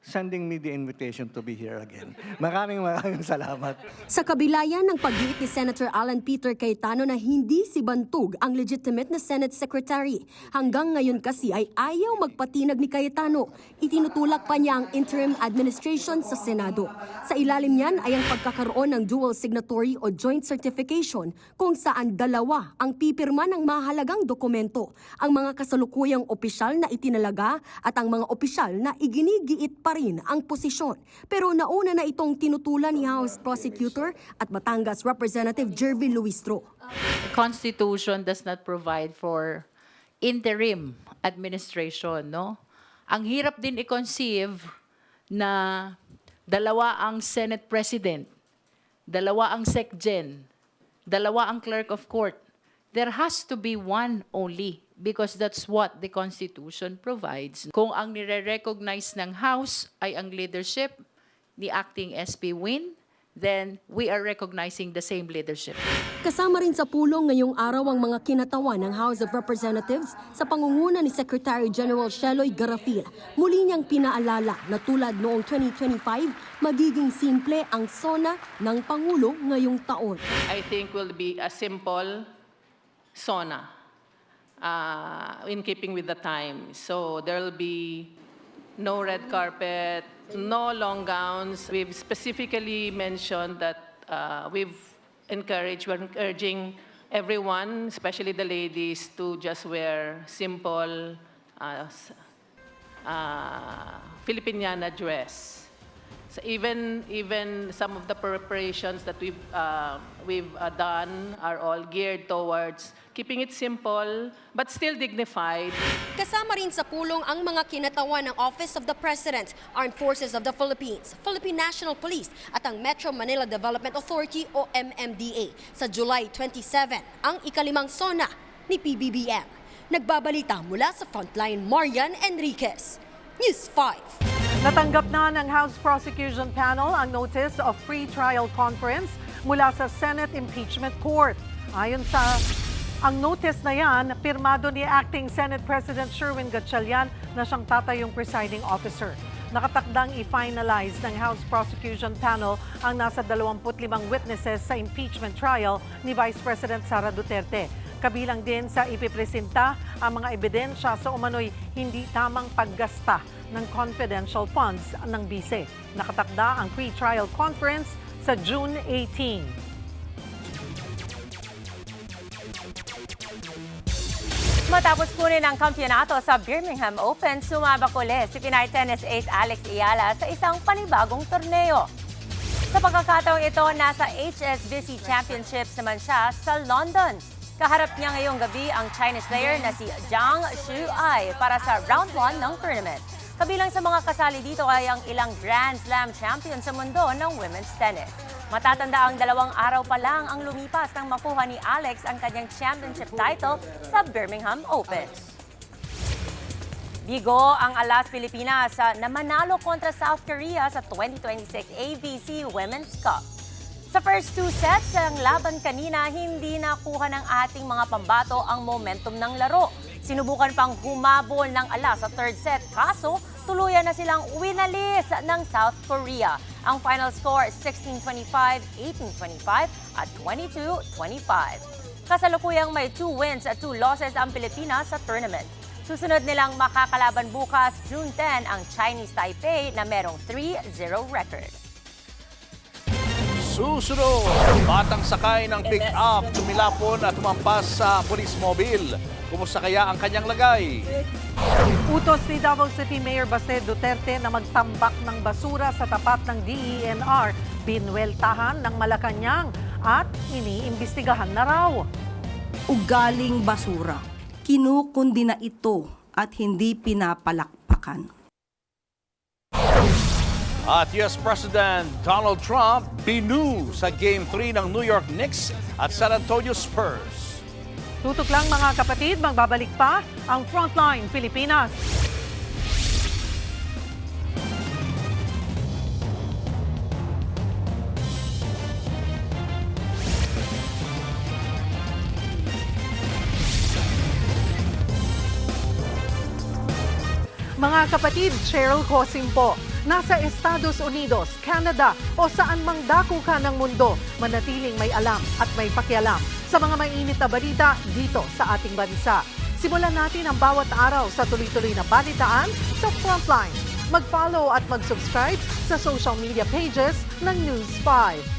sending me the invitation to be here again. Maraming salamat. Sa kabila yan ng paggiit ni Senator Alan Peter Cayetano na hindi si Bantog ang legitimate na Senate Secretary. Hanggang ngayon kasi ay ayaw magpatinag ni Cayetano. Itinutulak pa niya ang interim administration sa Senado. Sa ilalim niyan ay ang pagkakaroon ng dual signatory o joint certification kung saan dalawa ang pipirma ng mahalagang dokumento. Ang mga kasalukuyang opisyal na itinalaga at ang mga opisyal na iginigiit pa rin ang posisyon. Pero nauna na itong tinutulan ni House Prosecutor at Batangas Representative Jervin Luistro. The Constitution does not provide for interim administration, no? Ang hirap din i-conceive na dalawa ang Senate President, dalawa ang SecGen, dalawa ang Clerk of Court. There has to be one only because that's what the Constitution provides. Kung ang nire-recognize ng House ay ang leadership ni Acting SP Win, then we are recognizing the same leadership. Kasama rin sa pulong ngayong araw ang mga kinatawan ng House of Representatives sa pangunguna ni Secretary General Sheloy Garafil. Muli niyang pinaalala na tulad noong 2025, magiging simple ang SONA ng Pangulo ngayong taon. I think will be a simple SONA. in keeping with the time. So there will be no red carpet, no long gowns. We've specifically mentioned that we're urging everyone, especially the ladies, to just wear simple Filipiniana dress. So even some of the preparations that we've done are all geared towards keeping it simple but still dignified. Kasama rin sa pulong ang mga kinatawan ng Office of the President, Armed Forces of the Philippines, Philippine National Police at ang Metro Manila Development Authority o MMDA sa July 27, ang ikalimang SONA ni PBBM. Nagbabalita mula sa Frontline, Marian Enriquez, News 5. Natanggap na ng House Prosecution Panel ang Notice of Pre-Trial Conference mula sa Senate Impeachment Court. Ayon sa ang notice na yan, pirmado ni Acting Senate President Sherwin Gatchalian na siyang tatayong presiding officer. Nakatakdang i-finalize ng House Prosecution Panel ang nasa 25 witnesses sa impeachment trial ni Vice President Sara Duterte. Kabilang din sa ipipresenta ang mga ebidensya sa umano'y hindi tamang paggasta ng confidential funds ng bise. Nakatakda ang pre-trial conference sa June 18. Matapos kunin ang kampyonato sa Birmingham Open, sumabak uli si Pinay tennis ace Alex Ayala sa isang panibagong torneo. Sa pagkakataong ito, nasa HSBC Championships naman siya sa London. Kaharap niya ngayong gabi ang Chinese player na si Zhang Shuai para sa round 1 ng tournament. Kabilang sa mga kasali dito ay ang ilang Grand Slam champion sa mundo ng women's tennis. Matatanda ang 2 araw pa lang ang lumipas nang makuha ni Alex ang kanyang championship title sa Birmingham Open. Bigo ang Alas Pilipinas na manalo kontra South Korea sa 2026 ABC Women's Cup. Sa first 2 sets ng laban kanina, hindi nakuha ng ating mga pambato ang momentum ng laro. Sinubukan pang humabol ng Alas sa third set, kaso tuluyan na silang winalis ng South Korea. Ang final score 16-25, 18-25 at 22-25. Kasalukuyang may 2 wins at 2 losses ang Pilipinas sa tournament. Susunod nilang makakalaban bukas, June 10, ang Chinese Taipei na merong 3-0 record. Susunod, batang sakay ng pick-up, tumilapon at tumampas sa police mobile. Kumusta kaya ang kanyang lagay? Utos ni Davao City Mayor Baste Duterte na magtambak ng basura sa tapat ng DENR, binweltahan ng Malacanang at iniimbestigahan na raw. Ugaling basura. Kinukundi na ito at hindi pinapalakpakan. At US President Donald Trump binu sa Game 3 ng New York Knicks at San Antonio Spurs. Tutok lang mga kapatid, magbabalik pa ang Frontline Pilipinas. Mga kapatid, Cheryl Cosim po. Nasa Estados Unidos, Canada o saan mang dako ka ng mundo, manatiling may alam at may pakialam sa mga mainit na balita dito sa ating bansa. Simulan natin ang bawat araw sa tuloy-tuloy na balitaan sa Frontline. Mag-follow at mag-subscribe sa social media pages ng News 5.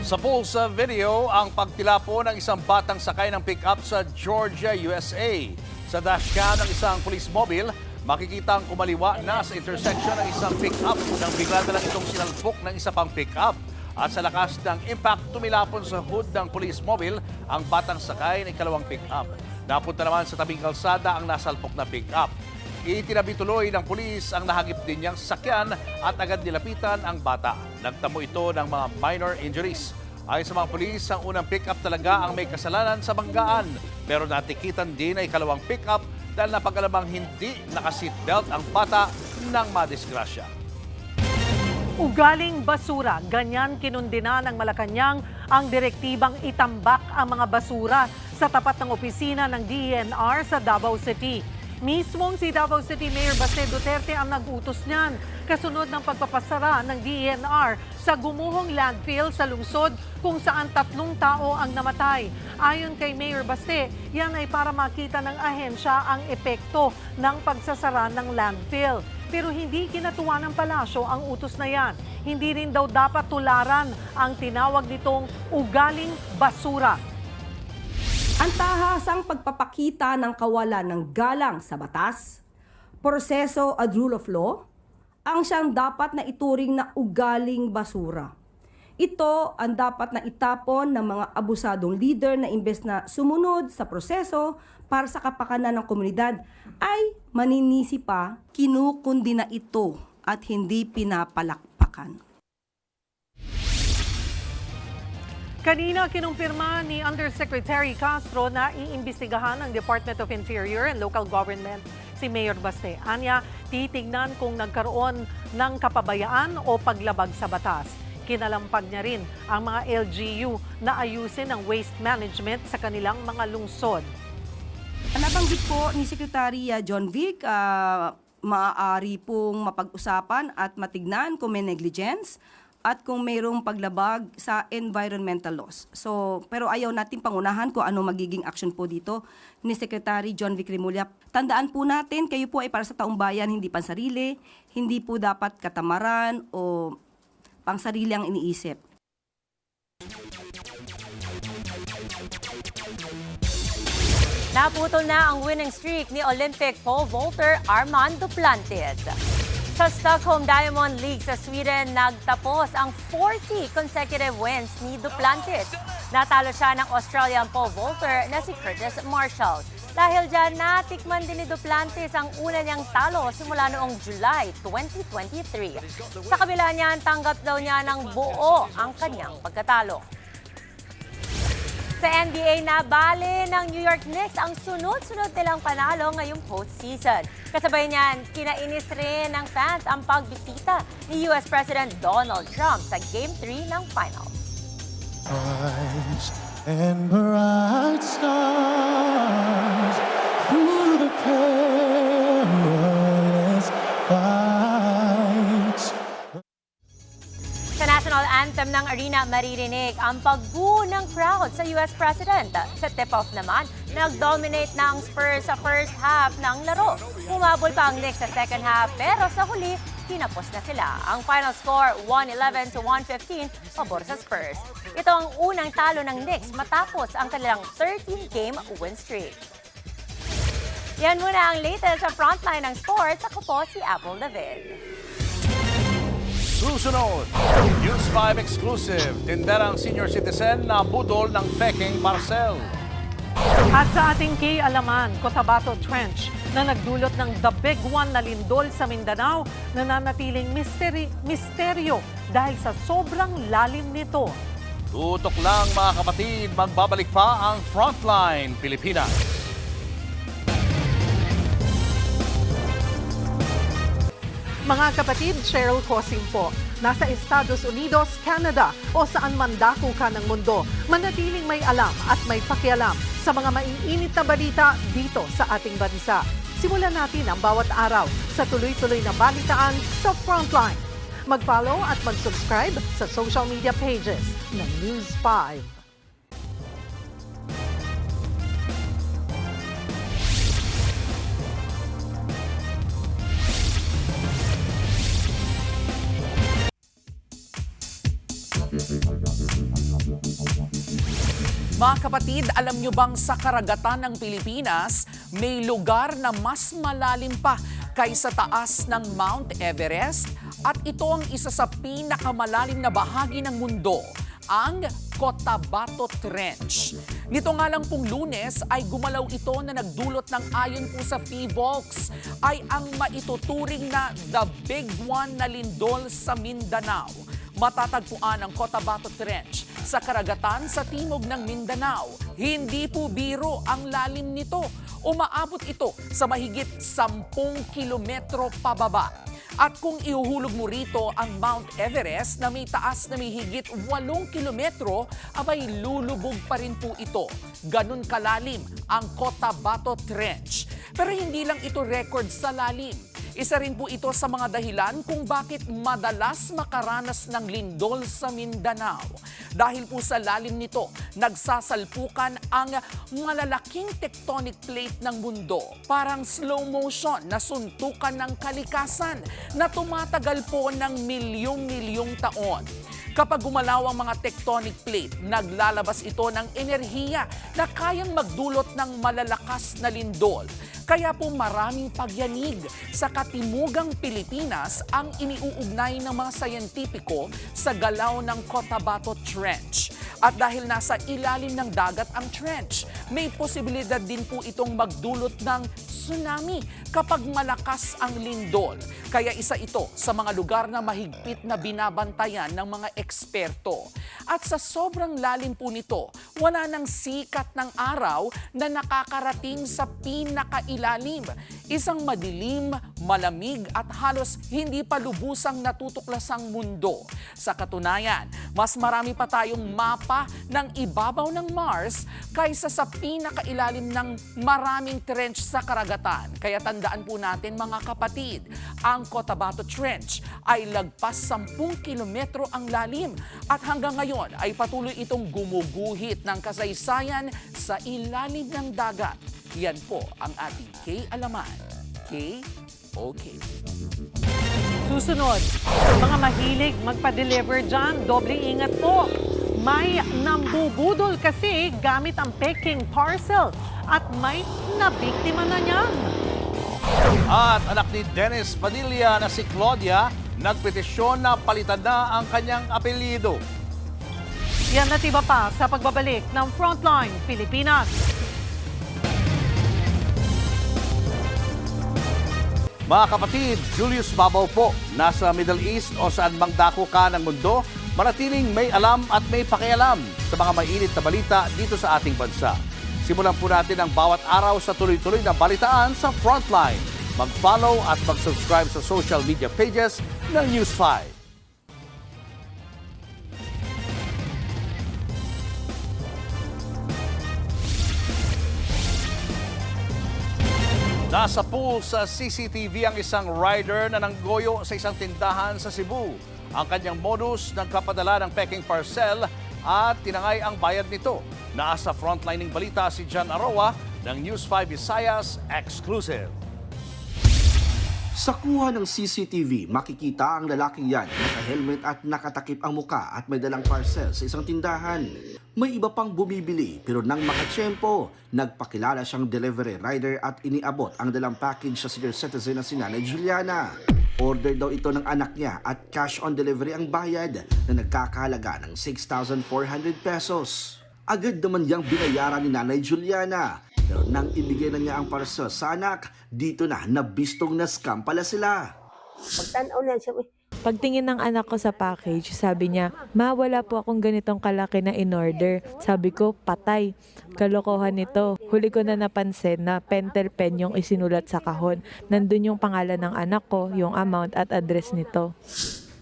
Sa Pulsa video, ang pagtilapo ng isang batang sakay ng pick-up sa Georgia, USA. Sa dashcam ng isang police mobile, makikita ang kumaliwa na sa intersection ng isang pick-up nang bigla na lang itong sinalpok ng isa pang pick-up. At sa lakas ng impact, tumilapon sa hood ng police mobile ang batang sakay ng ikalawang pick-up. Napunta naman sa tabing kalsada ang nasalpok na pick-up. Itinabi tuloy ng pulis ang nahagip din niyang sasakyan at agad nilapitan ang bata. Nagtamo ito ng mga minor injuries. Ayon sa mga pulis, ang unang pick-up talaga ang may kasalanan sa banggaan. Pero natikitan din ay ikalawang pick-up dahil napag-alamang hindi naka-seatbelt ang bata ng madisgrasya. Ugaling basura, ganyan kinundina ng Malacanang ang direktibang itambak ang mga basura sa tapat ng opisina ng DENR sa Davao City. Mismong si Davao City Mayor Baste Duterte ang nag-utos niyan kasunod ng pagpapasara ng DENR sa gumuhong landfill sa lungsod kung saan 3 tao ang namatay. Ayon kay Mayor Baste, yan ay para makita ng ahensya ang epekto ng pagsasara ng landfill. Pero hindi kinatuwa ng palasyo ang utos na yan. Hindi rin daw dapat tularan ang tinawag nitong ugaling basura. Ang tahasang pagpapakita ng kawalan ng galang sa batas, proseso at rule of law, ang siyang dapat na ituring na ugaling basura. Ito ang dapat na itapon ng mga abusadong leader na imbes na sumunod sa proseso para sa kapakanan ng komunidad ay maninisi pa, kinukundi na ito at hindi pinapalakpakan. Kanina kinumpirma ni Undersecretary Castro na iimbestigahan ng Department of Interior and Local Government si Mayor Baste. Anya, titignan kung nagkaroon ng kapabayaan o paglabag sa batas. Kinalampag niya rin ang mga LGU na ayusin ang waste management sa kanilang mga lungsod. Nabanggit po ni Secretary John Vic, maaari pong mapag-usapan at matignan kung may negligence at kung mayroong paglabag sa environmental laws. Pero ayaw natin pangunahan kung ano magiging action po dito ni Secretary John Vic Remulla. Tandaan po natin, kayo po ay para sa taong bayan, hindi pansarili, hindi po dapat katamaran o pangsarili ang iniisip. Naputol na ang winning streak ni Olympic pole vaulter Armand Duplantis. Sa Stockholm Diamond League sa Sweden, nagtapos ang 40 consecutive wins ni Duplantis. Natalo siya ng Australian pole vaulter na si Curtis Marshall. Dahil dyan, natikman din ni Duplantis ang una niyang talo simula noong July 2023. Sa kabila niyan, tanggap daw niya ng buo ang kanyang pagkatalo. Sa NBA, nabali ng New York Knicks ang sunod-sunod nilang panalo ngayong postseason. Kasabay niyan, kinainis rin ng fans ang pagbisita ni US President Donald Trump sa Game 3 ng Finals. And bright stars through the perilous fights. Sa national anthem ng arena, maririnig ang pagbuo ng crowd sa US President. Sa tip-off naman, nag-dominate na ang Spurs sa first half ng laro. Humabol pa ang Knicks sa second half, pero sa huli, tinapos na sila. Ang final score, 111-115, pabor sa Spurs. Ito ang unang talo ng Knicks matapos ang kanilang 13-game win streak. Yan muna ang latest sa frontline ng sports. Ako po si Apple David. Susunod, News 5 exclusive, tinderang senior citizen na budol ng peking parcel. At sa ating K-Alaman, Cotabato Trench na nagdulot ng the big one na lindol sa Mindanao, nananatiling misteryo dahil sa sobrang lalim nito. Tutok lang mga kapatid, magbabalik pa ang Frontline Pilipinas. Mga kapatid, Cheryl Cosing po. Nasa Estados Unidos, Canada o saan man dako ka ng mundo, manatiling may alam at may pakialam sa mga maiinit na balita dito sa ating bansa. Simulan natin ang bawat araw sa tuloy-tuloy na balitaan sa Frontline. Mag-follow at mag-subscribe sa social media pages ng News 5. Mga kapatid, alam nyo bang sa karagatan ng Pilipinas, may lugar na mas malalim pa kaysa taas ng Mount Everest? At ito ang isa sa pinakamalalim na bahagi ng mundo, ang Cotabato Trench. Nito nga lang pong Lunes ay gumalaw ito na nagdulot ng ayon po sa PHIVOLCS ay ang maituturing na the big one na lindol sa Mindanao. Matatagpuan ang Cotabato Trench sa karagatan sa timog ng Mindanao. Hindi po biro ang lalim nito. Umaabot ito sa mahigit 10 kilometro pababa. At kung ihuhulog mo rito ang Mount Everest na may taas na may higit 8 kilometro, abay lulubog pa rin po ito. Ganun kalalim ang Cotabato Trench. Pero hindi lang ito record sa lalim. Isa rin po ito sa mga dahilan kung bakit madalas makaranas ng lindol sa Mindanao. Dahil po sa lalim nito, nagsasalpukan ang malalaking tectonic plate ng mundo. Parang slow motion na suntukan ng kalikasan na tumatagal po ng milyong-milyong taon. Kapag gumalaw ang mga tectonic plate, naglalabas ito ng enerhiya na kayang magdulot ng malalakas na lindol. Kaya po maraming pagyanig sa katimugang Pilipinas ang iniuugnay ng mga sayentipiko sa galaw ng Cotabato Trench. At dahil nasa ilalim ng dagat ang trench, may posibilidad din po itong magdulot ng tsunami kapag malakas ang lindol. Kaya isa ito sa mga lugar na mahigpit na binabantayan ng mga eksperto. At sa sobrang lalim po nito, wala nang sikat ng araw na nakakarating sa pinakailalim. Isang madilim, malamig at halos hindi pa lubusang natutuklasang mundo. Sa katunayan, mas marami pa tayong mapa ng ibabaw ng Mars kaysa sa pinakailalim ng maraming trench sa karagatan. Kaya tandaan po natin mga kapatid, ang Cotabato Trench ay lagpas 10 kilometro ang lalim at hanggang ngayon ay patuloy itong gumuguhit ng kasaysayan sa ilalim ng dagat. Yan po ang ating K-Alaman. K-OK. Susunod, sa mga mahilig magpa-deliver dyan, doble ingat po. May nambubudol kasi gamit ang peking parcel at may nabiktima na niyan. At anak ni Dennis Padilla na si Claudia, nagpetisyon na palitan na ang kanyang apelyido. Yan at iba pa sa pagbabalik ng Frontline Pilipinas. Mga kapatid, Julius Babaw po, nasa Middle East o saan mang dako ka ng mundo, manatiling may alam at may pakialam sa mga mainit na balita dito sa ating bansa. Simulan po natin ang bawat araw sa tuloy-tuloy na balitaan sa Frontline. Mag-follow at mag-subscribe sa social media pages ng News 5. Nasa pool sa CCTV ang isang rider na nanggoyo sa isang tindahan sa Cebu. Ang kanyang modus, nagkapadala ng peking parcel at tinangay ang bayad nito. Nasa frontline ng balita si John Aroa ng News 5 Visayas Exclusive. Sa kuha ng CCTV, makikita ang lalaking yan, naka-helmet at nakatakip ang muka at may dalang parcel sa isang tindahan. May iba pang bumibili pero nang makatsyempo, nagpakilala siyang delivery rider at iniabot ang dalang package sa senior citizen na si Nanay Juliana. Order daw ito ng anak niya at cash on delivery ang bayad na nagkakahalaga ng 6,400 pesos. Agad naman niyang binayaran ni Nanay Juliana. Pero nang ibigay na niya ang parcel sa anak, dito na nabistong na scam pala sila. Pagtanaw na siya, pagtingin ng anak ko sa package, sabi niya, "Ma, wala po akong ganitong kalaki na in-order." Sabi ko, "Patay, kalokohan nito." Huli ko na napansin na pentel pen yung isinulat sa kahon. Nandun yung pangalan ng anak ko, yung amount at address nito.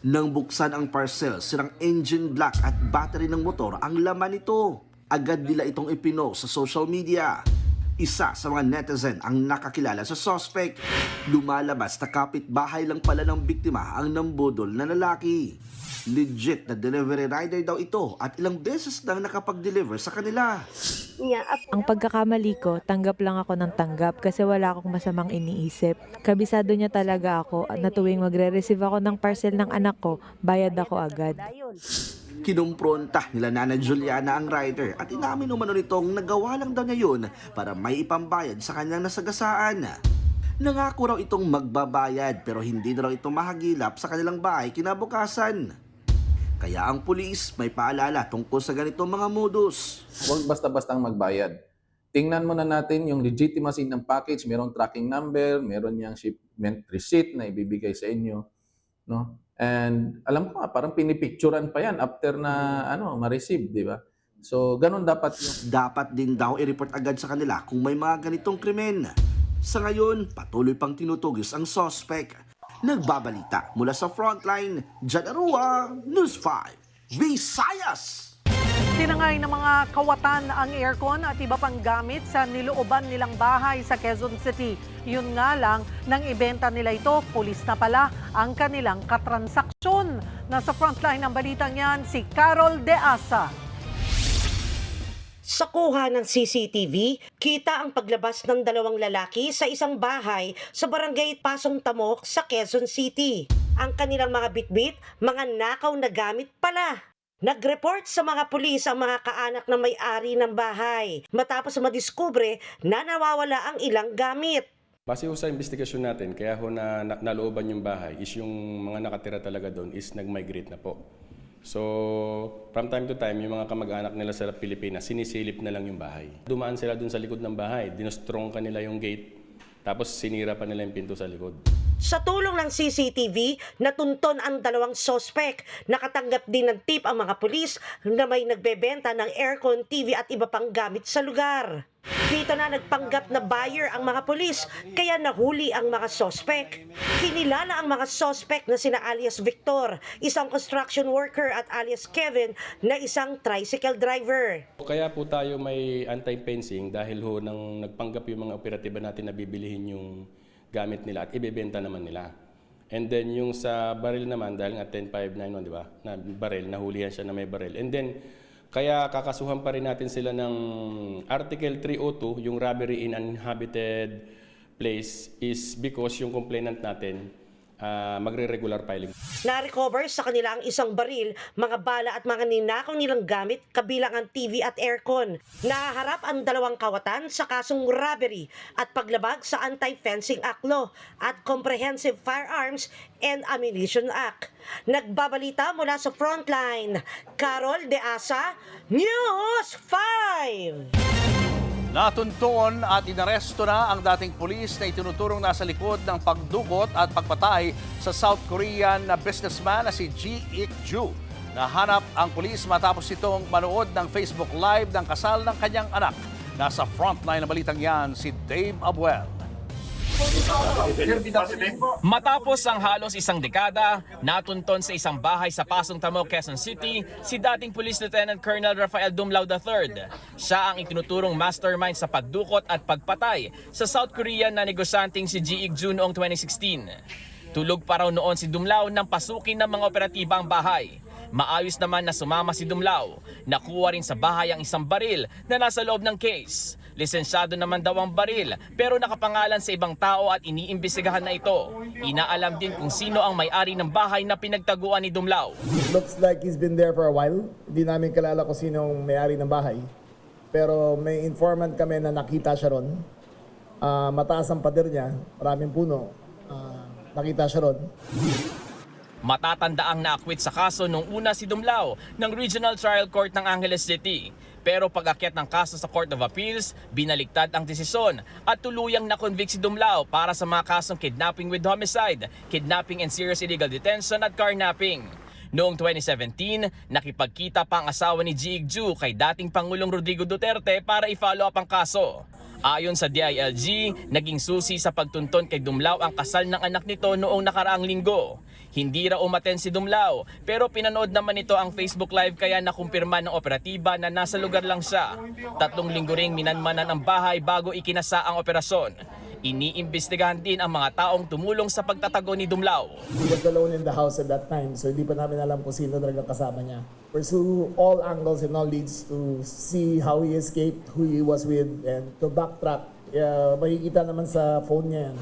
Nang buksan ang parcel, sirang engine block at battery ng motor ang laman nito. Agad nila itong ipinost sa social media. Isa sa mga netizen ang nakakilala sa suspect. Lumalabas na kapitbahay lang pala ng biktima ang nambudol na lalaki. Legit na delivery rider daw ito at ilang beses nang nakapag-deliver sa kanila. Ang pagkakamali ko, tanggap lang ako ng tanggap kasi wala akong masamang iniisip. Kabisado niya talaga ako na tuwing magre-receive ako ng parcel ng anak ko, bayad ako agad. Kinumpronta nila Nana Juliana ang rider at inamin umano nitong nagawa lang daw niya yun para may ipambayad sa kanyang nasagasaan. Nangako raw itong magbabayad pero hindi na raw ito mahagilap sa kanilang bahay kinabukasan. Kaya ang pulis may paalala tungkol sa ganitong mga modus. Huwag basta-bastang magbayad. Tingnan muna natin yung legitimacy ng package, merong tracking number, meron niyang shipment receipt na ibibigay sa inyo, no? And alam ko parang pinipicturan pa yan after na ma-receive, di ba? So, ganun dapat yung... Dapat din daw i-report agad sa kanila kung may mga ganitong krimen. Sa ngayon, patuloy pang tinutugis ang suspect. Nagbabalita mula sa Frontline, Janarua, News 5, Visayas! Tinangay ng mga kawatan ang aircon at iba pang gamit sa nilooban nilang bahay sa Quezon City. Yun nga lang, nang ibenta nila ito, pulis na pala ang kanilang katransaksyon. Nasa frontline ng balitang yan, si Carol De Asa. Sa kuha ng CCTV, kita ang paglabas ng dalawang lalaki sa isang bahay sa barangay Pasong Tamok sa Quezon City. Ang kanilang mga bitbit, mga nakaw na gamit pala. Nag-report sa mga pulis ang mga kaanak na may-ari ng bahay matapos madiskubre na nawawala ang ilang gamit. Base ho sa investigasyon natin, kaya ho na nalooban yung bahay is yung mga nakatira talaga doon is nag-migrate na po. So, from time to time, yung mga kamag-anak nila sa Pilipinas, sinisilip na lang yung bahay. Dumaan sila doon sa likod ng bahay, dinostrong kanila yung gate, tapos sinira pa nila yung pinto sa likod. Sa tulong ng CCTV, natunton ang dalawang sospek. Nakatanggap din ng tip ang mga pulis na may nagbebenta ng aircon, TV at iba pang gamit sa lugar. Dito na nagpanggap na buyer ang mga pulis, kaya nahuli ang mga sospek. Kinilala ang mga sospek na sina alias Victor, isang construction worker, at alias Kevin na isang tricycle driver. Kaya po tayo may anti-fencing dahil ho nang nagpanggap yung mga operatiba natin na bibilihin yung gamit nila at ibebenta naman nila. And then yung sa baril naman, dahil nga 10591, di ba? Na baril, nahulihan siya na may baril. And then, kaya kakasuhan pa rin natin sila ng Article 302, yung robbery in uninhabited place, is because yung complainant natin magre-regular filing. Na-recover sa kanila ang isang baril, mga bala at mga ninakaw nilang gamit kabilang ang TV at aircon. Nahaharap ang dalawang kawatan sa kasong robbery at paglabag sa Anti-Fencing Act Law at Comprehensive Firearms and Ammunition Act. Nagbabalita mula sa Frontline, Carol De Asa, News 5! Natunton at inaresto na ang dating pulis na itinuturong nasa likod ng pagdukot at pagpatay sa South Korean na businessman na si Ji Ik-ju. Nahanap ang pulis matapos itong manood ng Facebook Live ng kasal ng kanyang anak. Nasa frontline na balitang yan si Dave Abuel. Matapos ang halos isang dekada, natunton sa isang bahay sa Pasong Tamok, Quezon City, si dating Police Lieutenant Colonel Rafael Dumlao III. Siya ang itinuturong mastermind sa pagdukot at pagpatay sa South Korean na negosyanteng si Ji Ik-ju noong 2016. Tulog pa raw noon si Dumlao nang pasukin ng mga operatiba ang bahay. Maayos naman na sumama si Dumlao. Nakuha rin sa bahay ang isang baril na nasa loob ng case. Lisensyado naman daw ang baril pero nakapangalan sa ibang tao at iniimbestigahan na ito. Inaalam din kung sino ang may-ari ng bahay na pinagtaguan ni Dumlao. Looks like he's been there for a while. Hindi namin kilala kung sino ang may-ari ng bahay. Pero may informant kami na nakita siya ron. Mataas ang pader niya, maraming puno. Nakita siya ron. Matatandaang naakwit sa kaso nung una si Dumlao ng Regional Trial Court ng Angeles City. Pero pag-akyat ng kaso sa Court of Appeals, binaliktad ang desisyon at tuluyang na-convict si Dumlao para sa mga kasong kidnapping with homicide, kidnapping and serious illegal detention at carnapping. Noong 2017, nakipagkita pa ang asawa ni Ji Ik-ju kay dating Pangulong Rodrigo Duterte para i-follow up ang kaso. Ayon sa DILG, naging susi sa pagtunton kay Dumlao ang kasal ng anak nito noong nakaraang linggo. Hindi raw umaten si Dumlao, pero pinanood naman ito ang Facebook Live kaya nakumpirma ng operatiba na nasa lugar lang siya. 3 linggo ring minanmanan ang bahay bago ikinasa ang operasyon. Iniimbestigahan din ang mga taong tumulong sa pagtatago ni Dumlao. He was alone in the house at that time, so hindi pa namin alam kung sino talagang kasama niya. Pursue all angles and all leads to see how he escaped, who he was with, and to backtrack. Makikita naman sa phone niya yan.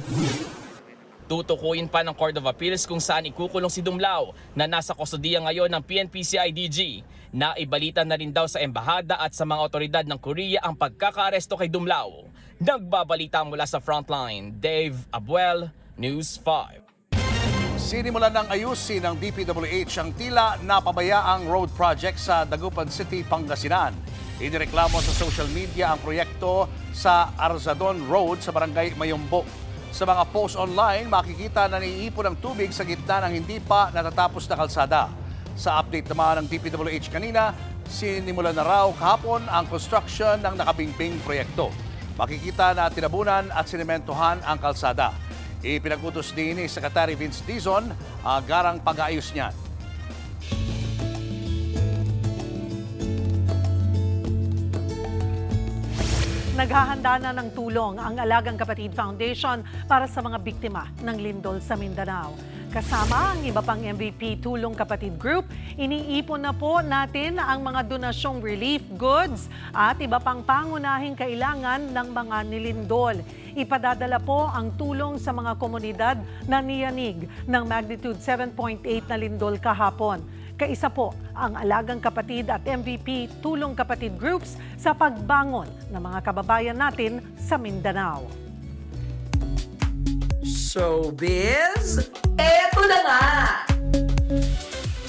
Tutukuyin pa ng Court of Appeals kung saan ikukulong si Dumlao na nasa kustodiya ngayon ng PNP-CIDG. Naibalita na rin daw sa embahada at sa mga otoridad ng Korea ang pagkakaaresto kay Dumlao. Nagbabalita mula sa Frontline, Dave Abuel, News 5. Sinimulan ng ayusin ng DPWH ang tila napabayaang road project sa Dagupan City, Pangasinan. Inireklamo sa social media ang proyekto sa Arzadon Road sa Barangay Mayumbo. Sa mga post online, makikita na naiipon ng tubig sa gitna ng hindi pa natatapos na kalsada. Sa update naman ng DPWH kanina, sinimulan na raw kahapon ang construction ng nakabingping proyekto. Makikita na tinabunan at sinementohan ang kalsada. Ipinagutos din ni Secretary Vince Dizon ang garang pag-aayos niyan. Naghahanda na ng tulong ang Alagang Kapatid Foundation para sa mga biktima ng lindol sa Mindanao. Kasama ang iba pang MVP Tulong Kapatid Group, iniipon na po natin ang mga donasyong relief goods at iba pang pangunahing kailangan ng mga nilindol. Ipadadala po ang tulong sa mga komunidad na niyanig ng magnitude 7.8 na lindol kahapon. Kaisa po ang Alagang Kapatid at MVP Tulong Kapatid Groups sa pagbangon ng mga kababayan natin sa Mindanao. Showbiz, eto na nga!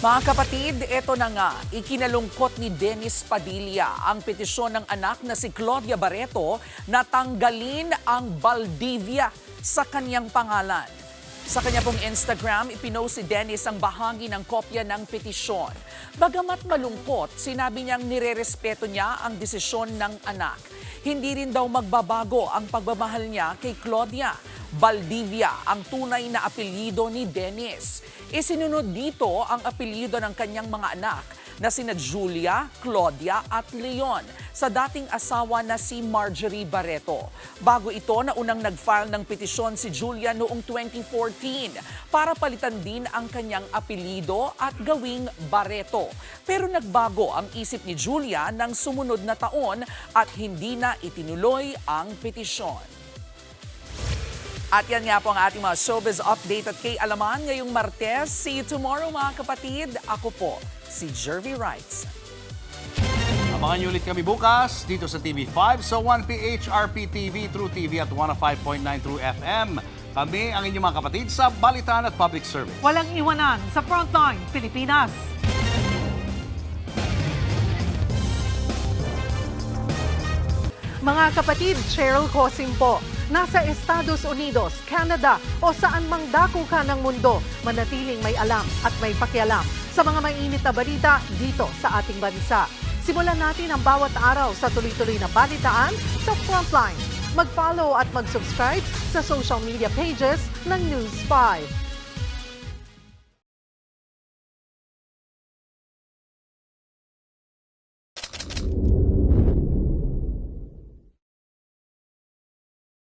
Mga kapatid, eto na nga, ikinalungkot ni Dennis Padilla ang petisyon ng anak na si Claudia Barreto na tanggalin ang Valdivia sa kanyang pangalan. Sa kanya pong Instagram, ipinost si Dennis ang bahagi ng kopya ng petisyon. Bagamat malungkot, sinabi niyang nirerespeto niya ang desisyon ng anak. Hindi rin daw magbabago ang pagmamahal niya kay Claudia. Valdivia ang tunay na apelyido ni Dennis. Isinunod dito ang apelyido ng kanyang mga anak na sina Julia, Claudia at Leon sa dating asawa na si Marjorie Barreto. Bago ito, naunang nag-file ng petisyon si Julia noong 2014 para palitan din ang kanyang apelyido at gawing Barreto. Pero nagbago ang isip ni Julia ng sumunod na taon at hindi na itinuloy ang petisyon. At yan nga po ang ating mga showbiz update at kay Alaman ngayong Martes. See you tomorrow mga kapatid. Ako po, si Jervy Wrights. Abangan niyo ulit kami bukas dito sa TV5 sa 1PH RPTV, True TV at 105.9 True FM. Kami ang inyong mga kapatid sa Balitaan at Public Service. Walang iwanan sa Frontline, Pilipinas. Mga kapatid, Cheryl Cosim po. Nasa Estados Unidos, Canada o saan mang dako ka ng mundo, manatiling may alam at may pakialam sa mga mainit na balita dito sa ating bansa. Simulan natin ang bawat araw sa tuloy-tuloy na balitaan sa Frontline. Mag-follow at mag-subscribe sa social media pages ng News 5.